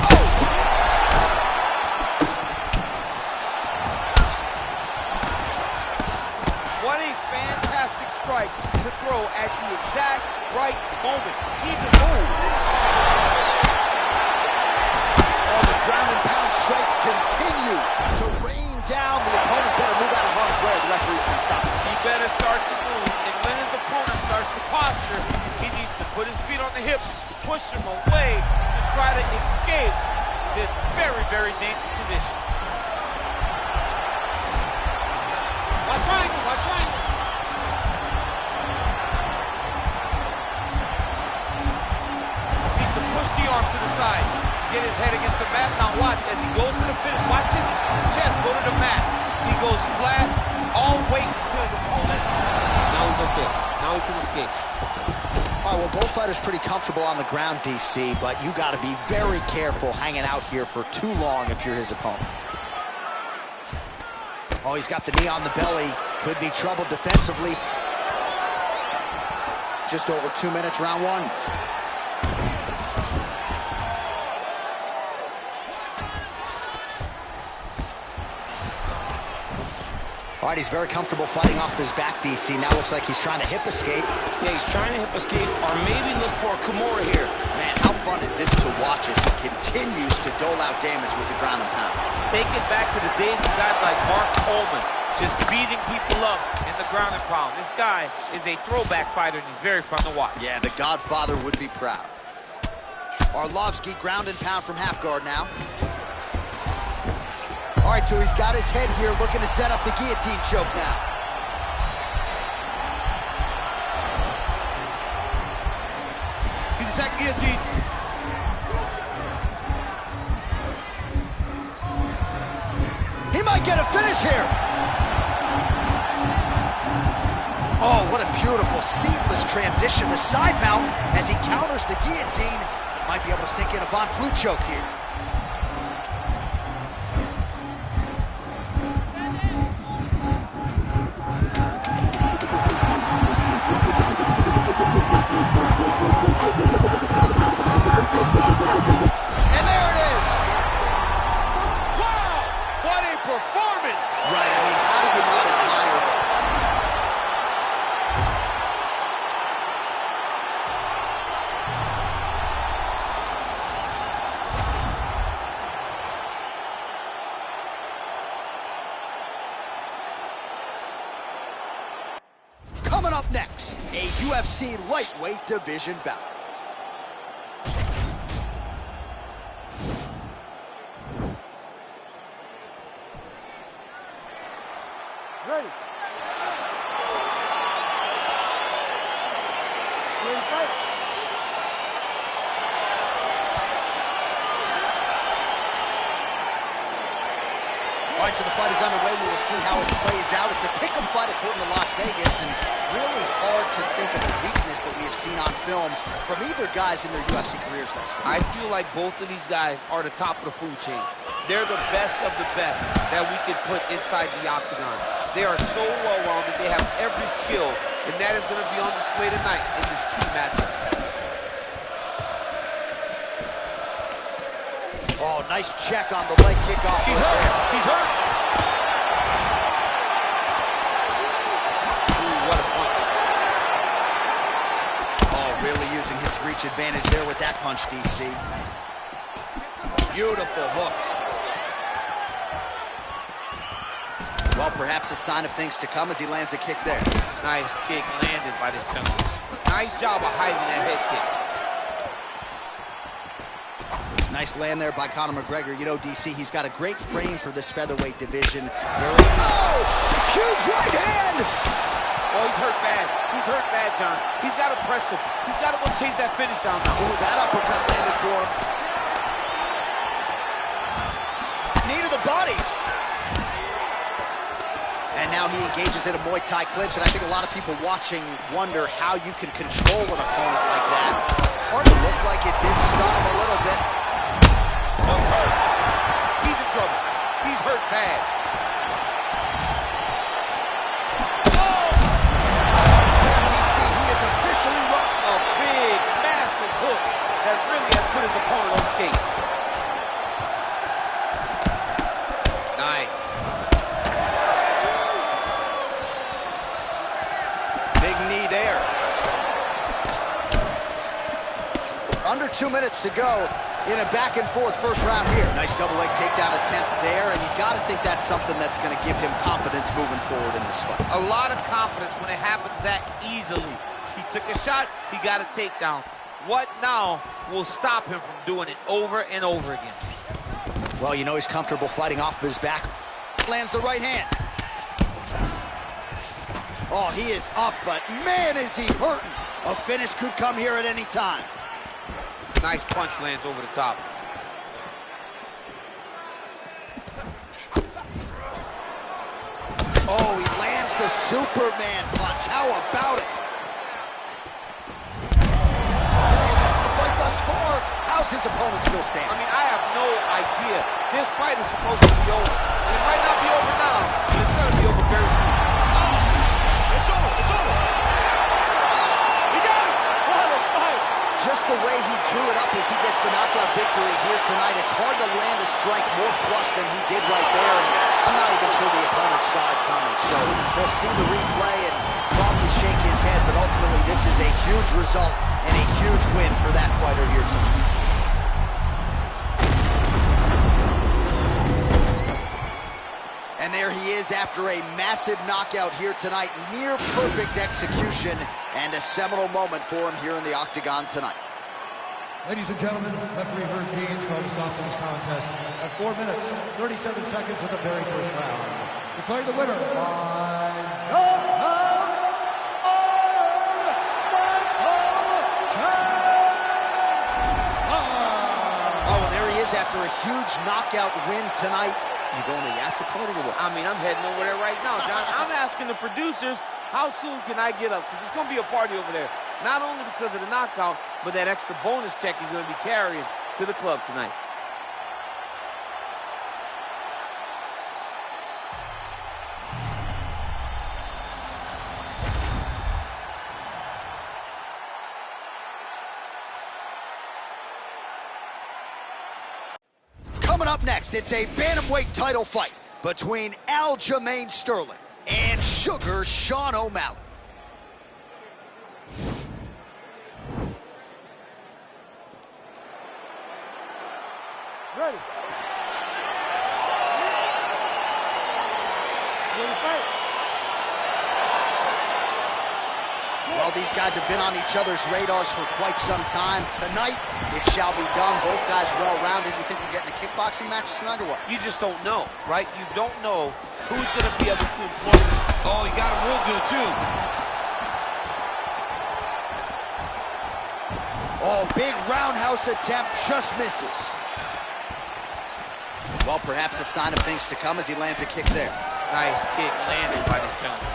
What a fantastic strike to throw at the exact right moment. He just... Oh, the ground and pound strikes continue to rain down. The opponent better move out of harm's way or the referee's going to stop him. He better start to move, and when his opponent starts to posture, he needs to put his feet on the hips, push him away to try to escape this very, very dangerous position. Watch triangle, watch triangle. Needs to push the arm to the side, get his head against the mat. Now watch, as he goes to the finish, watch his chest go to the mat. He goes flat, all weight to his opponent. Now he's okay. Now he can escape. All right, well, both fighters pretty comfortable on the ground, DC, but you got to be very careful hanging out here for too long if you're his opponent. Oh, he's got the knee on the belly. Could be trouble defensively. Just over 2 minutes, round one. All right, he's very comfortable fighting off his back, DC. Now looks like he's trying to hip escape. Yeah, he's trying to hip escape or maybe look for a Kimura here. Man, how fun is this to watch as he continues to dole out damage with the ground and pound? Take it back to the days of guys like Mark Coleman, just beating people up in the ground and pound. This guy is a throwback fighter, and he's very fun to watch. Yeah, the Godfather would be proud. Arlovsky ground and pound from half guard now. All right, so he's got his head here, looking to set up the guillotine choke now. He's attacking guillotine. He might get a finish here. Oh, what a beautiful, seamless transition to side mount as he counters the guillotine. Might be able to sink in a Von Flue choke here. And there it is. Wow, what a performance. Right, I mean, how do you not admire that? Coming up next, a UFC lightweight division bout. Ready. Ready, fight. All right, so the fight is underway. We will see how it plays out. It's a pick'em fight according to Las Vegas, and really hard to think of a weakness that we have seen on film from either guys in their UFC careers thus far. I feel like both of these guys are the top of the food chain. They're the best of the best that we could put inside the octagon. They are so well-rounded. They have every skill, and that is going to be on display tonight in this key matchup. Oh, nice check on the leg kickoff. He's hurt. He's hurt. Ooh, what a punch. Oh, really using his reach advantage there with that punch, DC. Beautiful hook. Well, perhaps a sign of things to come as he lands a kick there. Nice kick landed by this gentleman. Nice job of hiding that head kick. Nice land there by Conor McGregor. You know, DC, he's got a great frame for this featherweight division. Oh, huge right hand! Oh, he's hurt bad. He's hurt bad, John. He's got to press him. He's got to go chase that finish down now. Oh, that uppercut landed for him. the bodies. And now he engages in a Muay Thai clinch, and I think a lot of people watching wonder how you can control an opponent like that. Hard to look like it did stun him a little bit. Look hurt. He's in trouble. He's hurt bad. DC, he is officially run. A big, massive hook that really has put his opponent on skates. Nice. Big knee there. Under 2 minutes to go in a back-and-forth first round here. Nice double leg takedown attempt there, and you got to think that's something that's going to give him confidence moving forward in this fight. A lot of confidence when it happens that easily. He took a shot, he got a takedown. What now will stop him from doing it over and over again? Well, you know he's comfortable fighting off of his back. Lands the right hand. Oh, he is up, but man, is he hurting. A finish could come here at any time. Nice punch lands over the top. Oh, he lands the Superman punch. How about it? The fight thus far. How's his opponent still standing? I mean, I have no idea. This fight is supposed to be over. And it might not be over now, but it's going to be over very soon. Oh, it's over. It's over. He got it. What a fight. Just the way he drew it up as he gets the knockout victory here tonight, it's hard to land a strike more flush than he did right there, and I'm not even sure the opponent saw it coming. So he'll see the replay and probably shake his head, but ultimately this is a huge result and a huge win for that fighter here tonight. And there he is after a massive knockout here tonight. Near perfect execution and a seminal moment for him here in the octagon tonight. Ladies and gentlemen, referee Herb Deans called a stop to this contest at 4 minutes, 37 seconds of the very first round. Declaring the winner by knockout, Oh, and there he is after a huge knockout win tonight. You going to the after party or what? I mean, I'm heading over there right now, John. I'm asking the producers, how soon can I get up? Because it's going to be a party over there. Not only because of the knockout, but that extra bonus check he's going to be carrying to the club tonight. Coming up next, it's a bantamweight title fight between Aljamain Sterling and Sugar Sean O'Malley. Ready. Ready to fight. Well, these guys have been on each other's radars for quite some time. Tonight, it shall be done. Both guys well-rounded. You think we're getting a kickboxing match tonight or what? You just don't know, right? You don't know who's going to be able to employ. Oh, he got him real good, too. Oh, big roundhouse attempt, just misses. Well, perhaps a sign of things to come as he lands a kick there. Nice kick landed by the gentleman.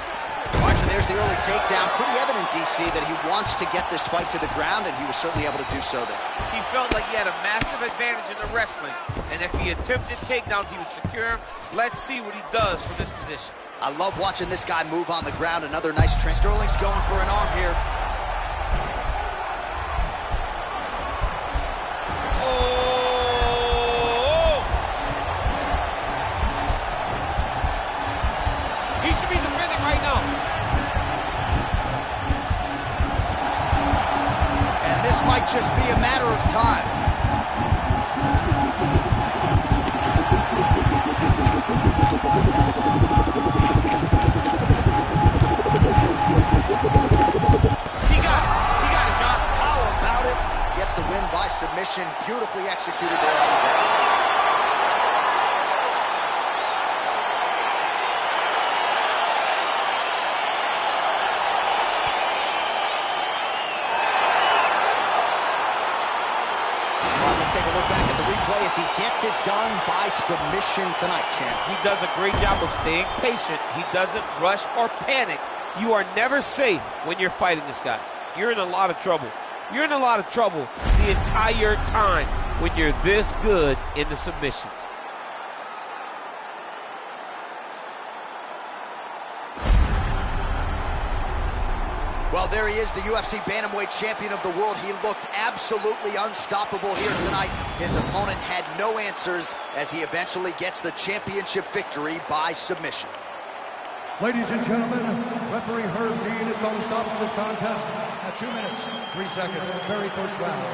All right, so there's the early takedown. Pretty evident, DC, that he wants to get this fight to the ground, and he was certainly able to do so there. He felt like he had a massive advantage in the wrestling, and if he attempted takedowns, he would secure him. Let's see what he does from this position. I love watching this guy move on the ground. Another nice train. Sterling's going for an arm here. He should be defending right now. And this might just be a matter of time. as he gets it done by submission tonight, champ. He does a great job of staying patient. He doesn't rush or panic. You are never safe when you're fighting this guy. You're in a lot of trouble. You're in a lot of trouble the entire time when you're this good in the submissions. Well, there he is, the UFC Bantamweight Champion of the world. He looked absolutely unstoppable here tonight. His opponent had no answers as he eventually gets the championship victory by submission. Ladies and gentlemen, referee Herb Dean is going to stop this contest at 2 minutes, 3 seconds of the very first round.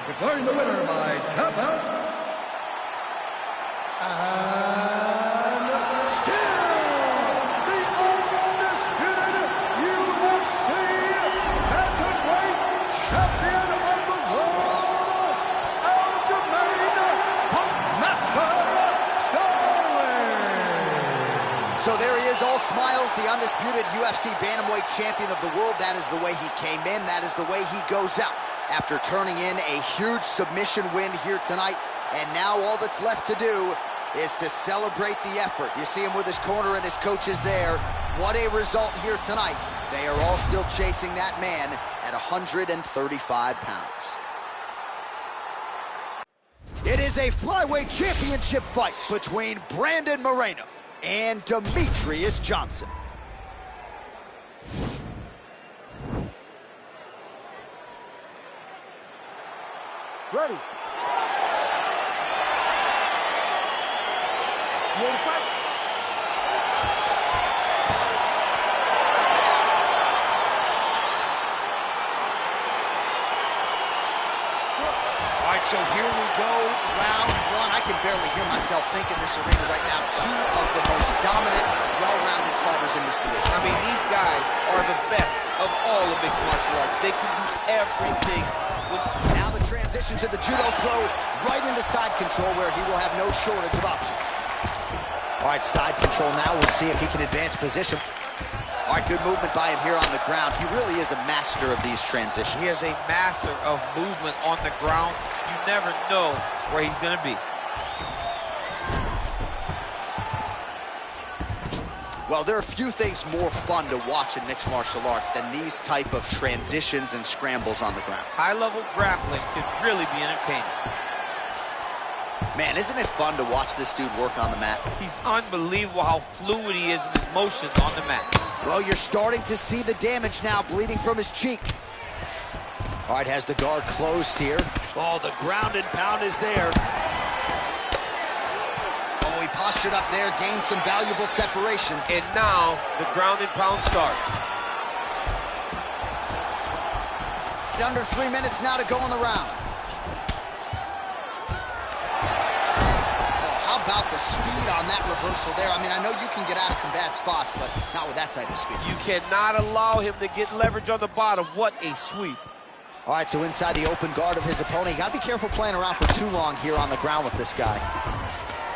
Declaring the winner by tap out. And still the undisputed UFC Bantamweight Champion of the world, Aljamain Master Sterling. So there he is, all smiles, the undisputed UFC Bantamweight Champion of the world. That is the way he came in. That is the way he goes out after turning in a huge submission win here tonight. And now all that's left to do is to celebrate the effort. You see him with his corner and his coaches there. What a result here tonight. They are all still chasing that man at 135 pounds. It is a flyweight championship fight between Brandon Moreno and Demetrius Johnson. Ready. You ready to fight? All right, so here we go, round one. I can barely hear myself think in this arena right now. Two of the most dominant, well-rounded fighters in this division. I mean, these guys are the best of all of mixed martial arts. They can do everything. Now the transition to the judo throw right into side control where he will have no shortage of options. All right, side control now. We'll see if he can advance position. All right, good movement by him here on the ground. He really is a master of these transitions. He is a master of movement on the ground. You never know where he's going to be. Well, there are few things more fun to watch in mixed martial arts than these type of transitions and scrambles on the ground. High-level grappling can really be entertaining. Man, isn't it fun to watch this dude work on the mat? He's unbelievable how fluid he is in his motions on the mat. Well, you're starting to see the damage now, bleeding from his cheek. All right, has the guard closed here. Oh, the ground and pound is there. Oh, he postured up there, gained some valuable separation. And now, the ground and pound starts. Under 3 minutes now to go in the round. About the speed on that reversal there. I mean, I know you can get out of some bad spots, but not with that type of speed. You cannot allow him to get leverage on the bottom. What a sweep. All right, so inside the open guard of his opponent. You got to be careful playing around for too long here on the ground with this guy.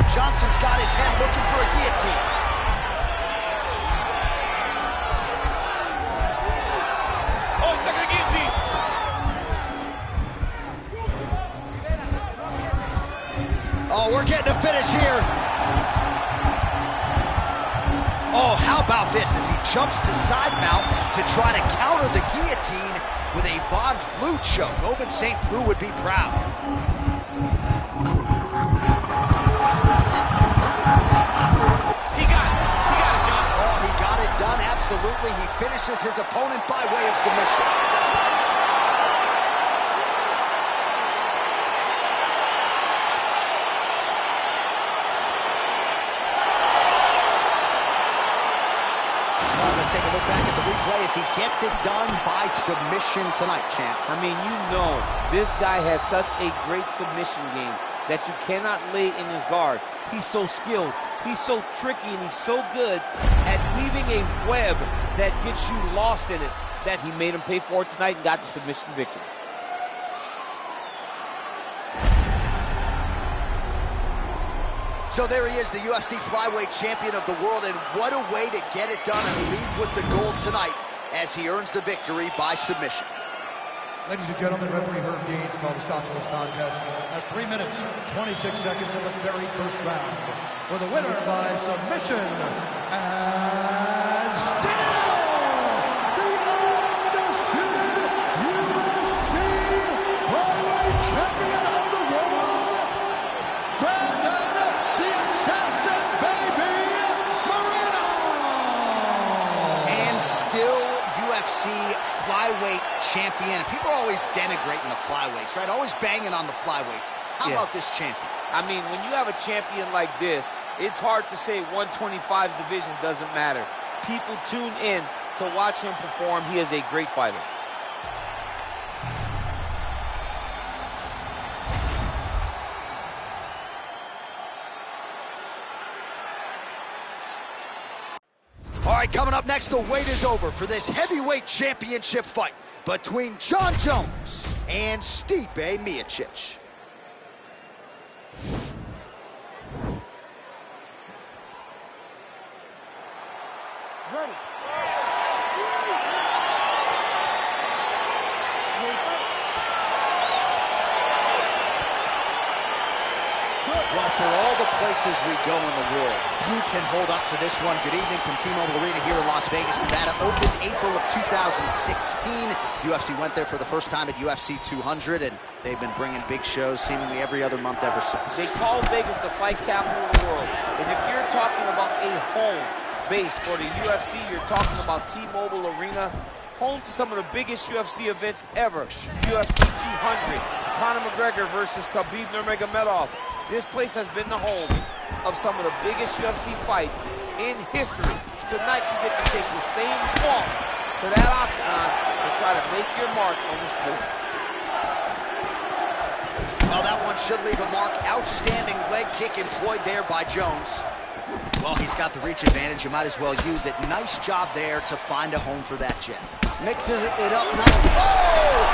Johnson's got his head looking for a guillotine. Oh, stuck in the guillotine. Oh, we're getting a finish here. Oh, how about this as he jumps to side mount to try to counter the guillotine with a Von Flue choke. Ovince St. Preux would be proud. He got it. He got it, John. Oh, he got it done, absolutely. He finishes his opponent by way of submission. Take a look back at the replay as he gets it done by submission tonight, champ. I mean, you know, this guy has such a great submission game that you cannot lay in his guard. He's so skilled, he's so tricky, and he's so good at weaving a web that gets you lost in it that he made him pay for it tonight and got the submission victory. So there he is, the UFC flyweight champion of the world, and what a way to get it done and leave with the gold tonight as he earns the victory by submission. Ladies and gentlemen, referee Herb Dean's called a stop to this contest at 3 minutes, 26 seconds of the very first round. For the winner by submission, and still the undisputed UFC Flyweight Champion of the world, Brandon the Assassin Baby Moreno! And still UFC flyweight champion. People are always denigrating the flyweights, right? Always banging on the flyweights. How about this champion? I mean, when you have a champion like this, it's hard to say 125 division doesn't matter. People tune in to watch him perform. He is a great fighter. All right, coming up next, the wait is over for this heavyweight championship fight between Jon Jones and Stipe Miocic. Ready. Well, for all the places we go in the world, few can hold up to this one. Good evening from T-Mobile Arena here in Las Vegas, Nevada. Opened April of 2016. UFC went there for the first time at UFC 200, and they've been bringing big shows seemingly every other month ever since. They call Vegas the fight capital of the world. And if you're talking about a home base for the UFC, you're talking about T-Mobile Arena, home to some of the biggest UFC events ever. UFC 200, Conor McGregor versus Khabib Nurmagomedov. This place has been the home of some of the biggest UFC fights in history. Tonight, you get to take the same walk to that octagon and try to make your mark on the sport. Well, that one should leave a mark. Outstanding leg kick employed there by Jones. Well, he's got the reach advantage. You might as well use it. Nice job there to find a home for that jab. Mixes it up nice. Oh!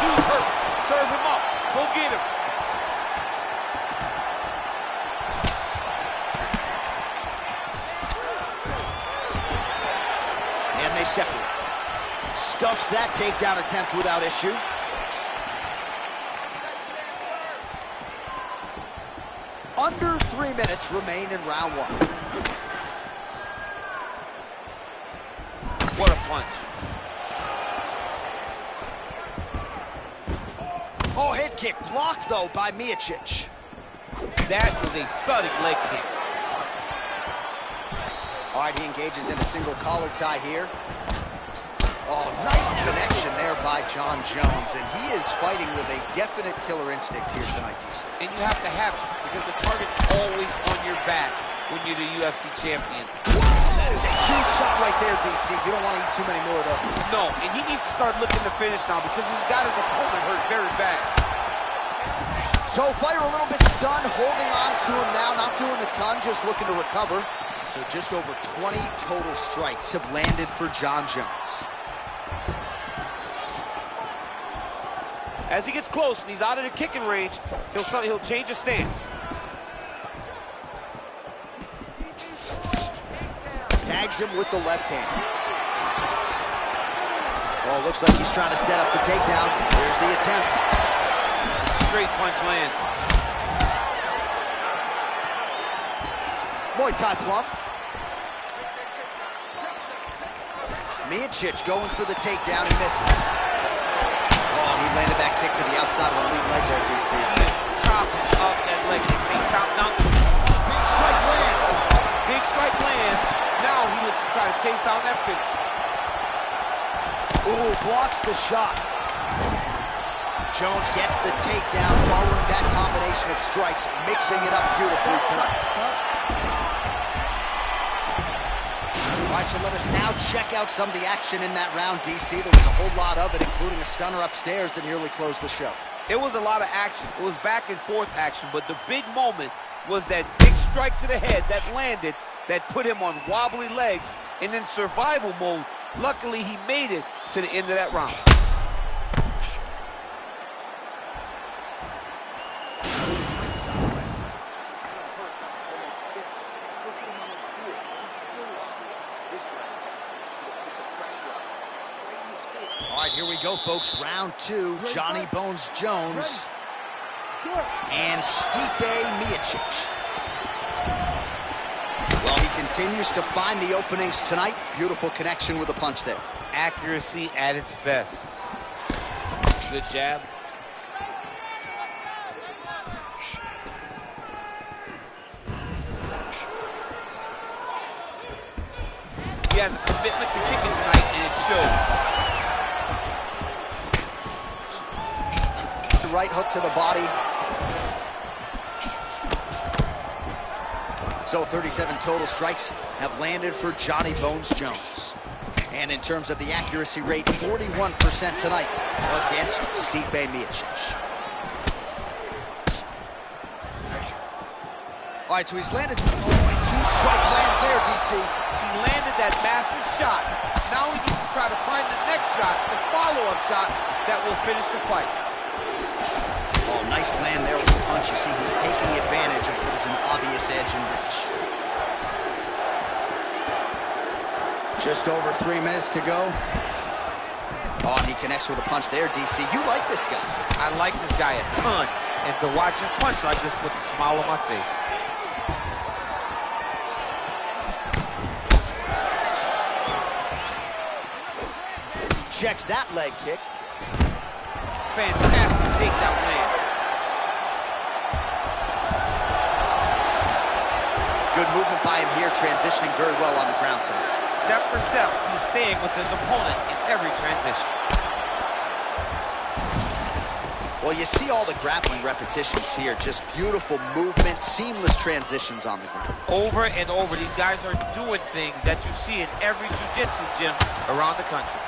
He's hurt. Serve him up. Go get him. And they separate. Stuffs that takedown attempt without issue. Under 3 minutes remain in round one. What a punch. Oh, head kick blocked, though, by Miocic. That was a thudding leg kick. All right, he engages in a single collar tie here. Oh, nice connection there by Jon Jones, and he is fighting with a definite killer instinct here tonight, DC. And you have to have it, because the target's always on your back when you're the UFC champion. That is a huge shot right there, DC. You don't want to eat too many more of those. No, and he needs to start looking to finish now because he's got his opponent hurt very bad. So fighter a little bit stunned, holding on to him now, not doing a ton, just looking to recover. So just over 20 total strikes have landed for Jon Jones. As he gets close and he's out of the kicking range, he'll change his stance. Tags him with the left hand. Oh, looks like he's trying to set up the takedown. There's the attempt. Straight punch lands. Muay Thai plump. Miocic going for the takedown. He misses. Oh, he landed that kick to the outside of the lead leg there, DC. Chop up that leg. They say chop down. Big strike lands. Big strike lands. Now he looks to try to chase down that finish. Ooh, blocks the shot. Jones gets the takedown following that combination of strikes, mixing it up beautifully tonight. All right, so let us now check out some of the action in that round, DC. There was a whole lot of it, including a stunner upstairs that nearly closed the show. It was a lot of action. It was back and forth action, but the big moment was that big strike to the head that landed, that put him on wobbly legs, and in survival mode. Luckily, he made it to the end of that round. All right, here we go, folks. Round 2, Johnny Bones Jones and Stipe Miocic. Well, he continues to find the openings tonight. Beautiful connection with a punch there. Accuracy at its best. Good jab. He has a commitment to kicking tonight, and it shows. The right hook to the body. So 37 total strikes have landed for Johnny Bones Jones. And in terms of the accuracy rate, 41% tonight against Stipe Miocic. All right, so he's landed some huge strike lands there, DC. He landed that massive shot. Now he needs to try to find the next shot, the follow-up shot that will finish the fight. Oh, nice land there with the punch. You see, he's taking advantage of what is an obvious edge and reach. Just over 3 minutes to go. Oh, and he connects with a punch there, DC. You like this guy. I like this guy a ton. And to watch his punch like this puts a smile on my face. Checks that leg kick. Fantastic takedown land. Good movement by him here, transitioning very well on the ground tonight. Step for step, he's staying with his opponent in every transition. Well, you see all the grappling repetitions here. Just beautiful movement, seamless transitions on the ground. Over and over, these guys are doing things that you see in every jiu-jitsu gym around the country.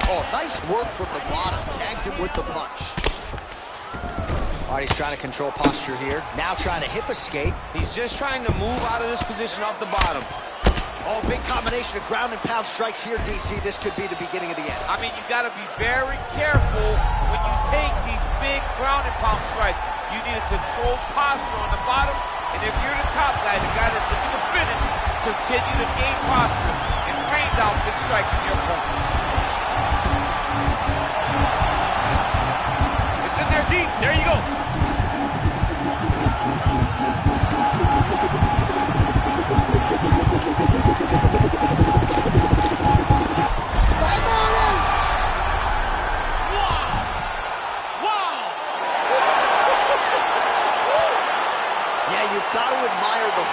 Oh, nice work from the bottom. Tags him with the punch. All right, he's trying to control posture here. Now trying to hip escape. He's just trying to move out of this position off the bottom. Oh, big combination of ground and pound strikes here, DC. This could be the beginning of the end. I mean, you got to be very careful when you take these big ground and pound strikes. You need a controlled posture on the bottom. And if you're the top guy, the guy that's looking to finish, continue to gain posture and rain down big strikes from your opponent. It's in there deep. There you go.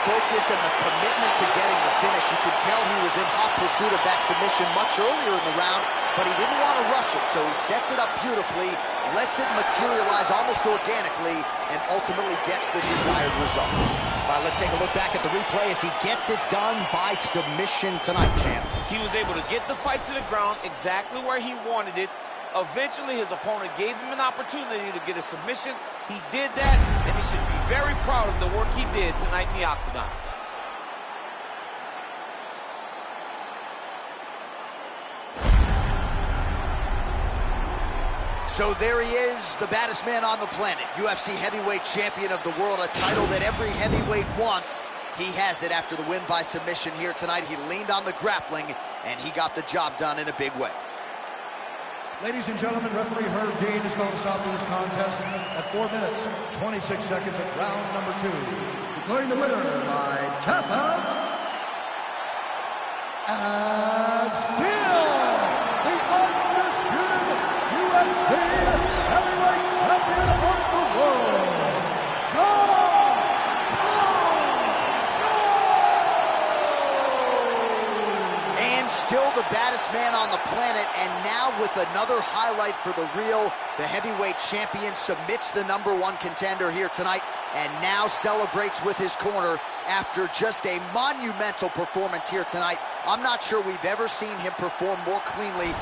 Focus and the commitment to getting the finish. You could tell he was in hot pursuit of that submission much earlier in the round, but he didn't want to rush it, so he sets it up beautifully, lets it materialize almost organically, and ultimately gets the desired result. All right, let's take a look back at the replay as he gets it done by submission tonight, champ. He was able to get the fight to the ground exactly where he wanted it. Eventually, his opponent gave him an opportunity to get a submission. He did that, and he should be very proud of the work he did tonight in the octagon. So there he is, the baddest man on the planet, UFC heavyweight champion of the world, a title that every heavyweight wants. He has it after the win by submission here tonight. He leaned on the grappling, and he got the job done in a big way. Ladies and gentlemen, referee Herb Dean is going to stop this contest at 4 minutes, 26 seconds of round number 2. Declaring the winner by tap out, and still the undisputed UFC heavyweight champion of the world, John Still the baddest man on the planet, and now with another highlight for the real, the heavyweight champion submits the #1 contender here tonight, and now celebrates with his corner after just a monumental performance here tonight. I'm not sure we've ever seen him perform more cleanly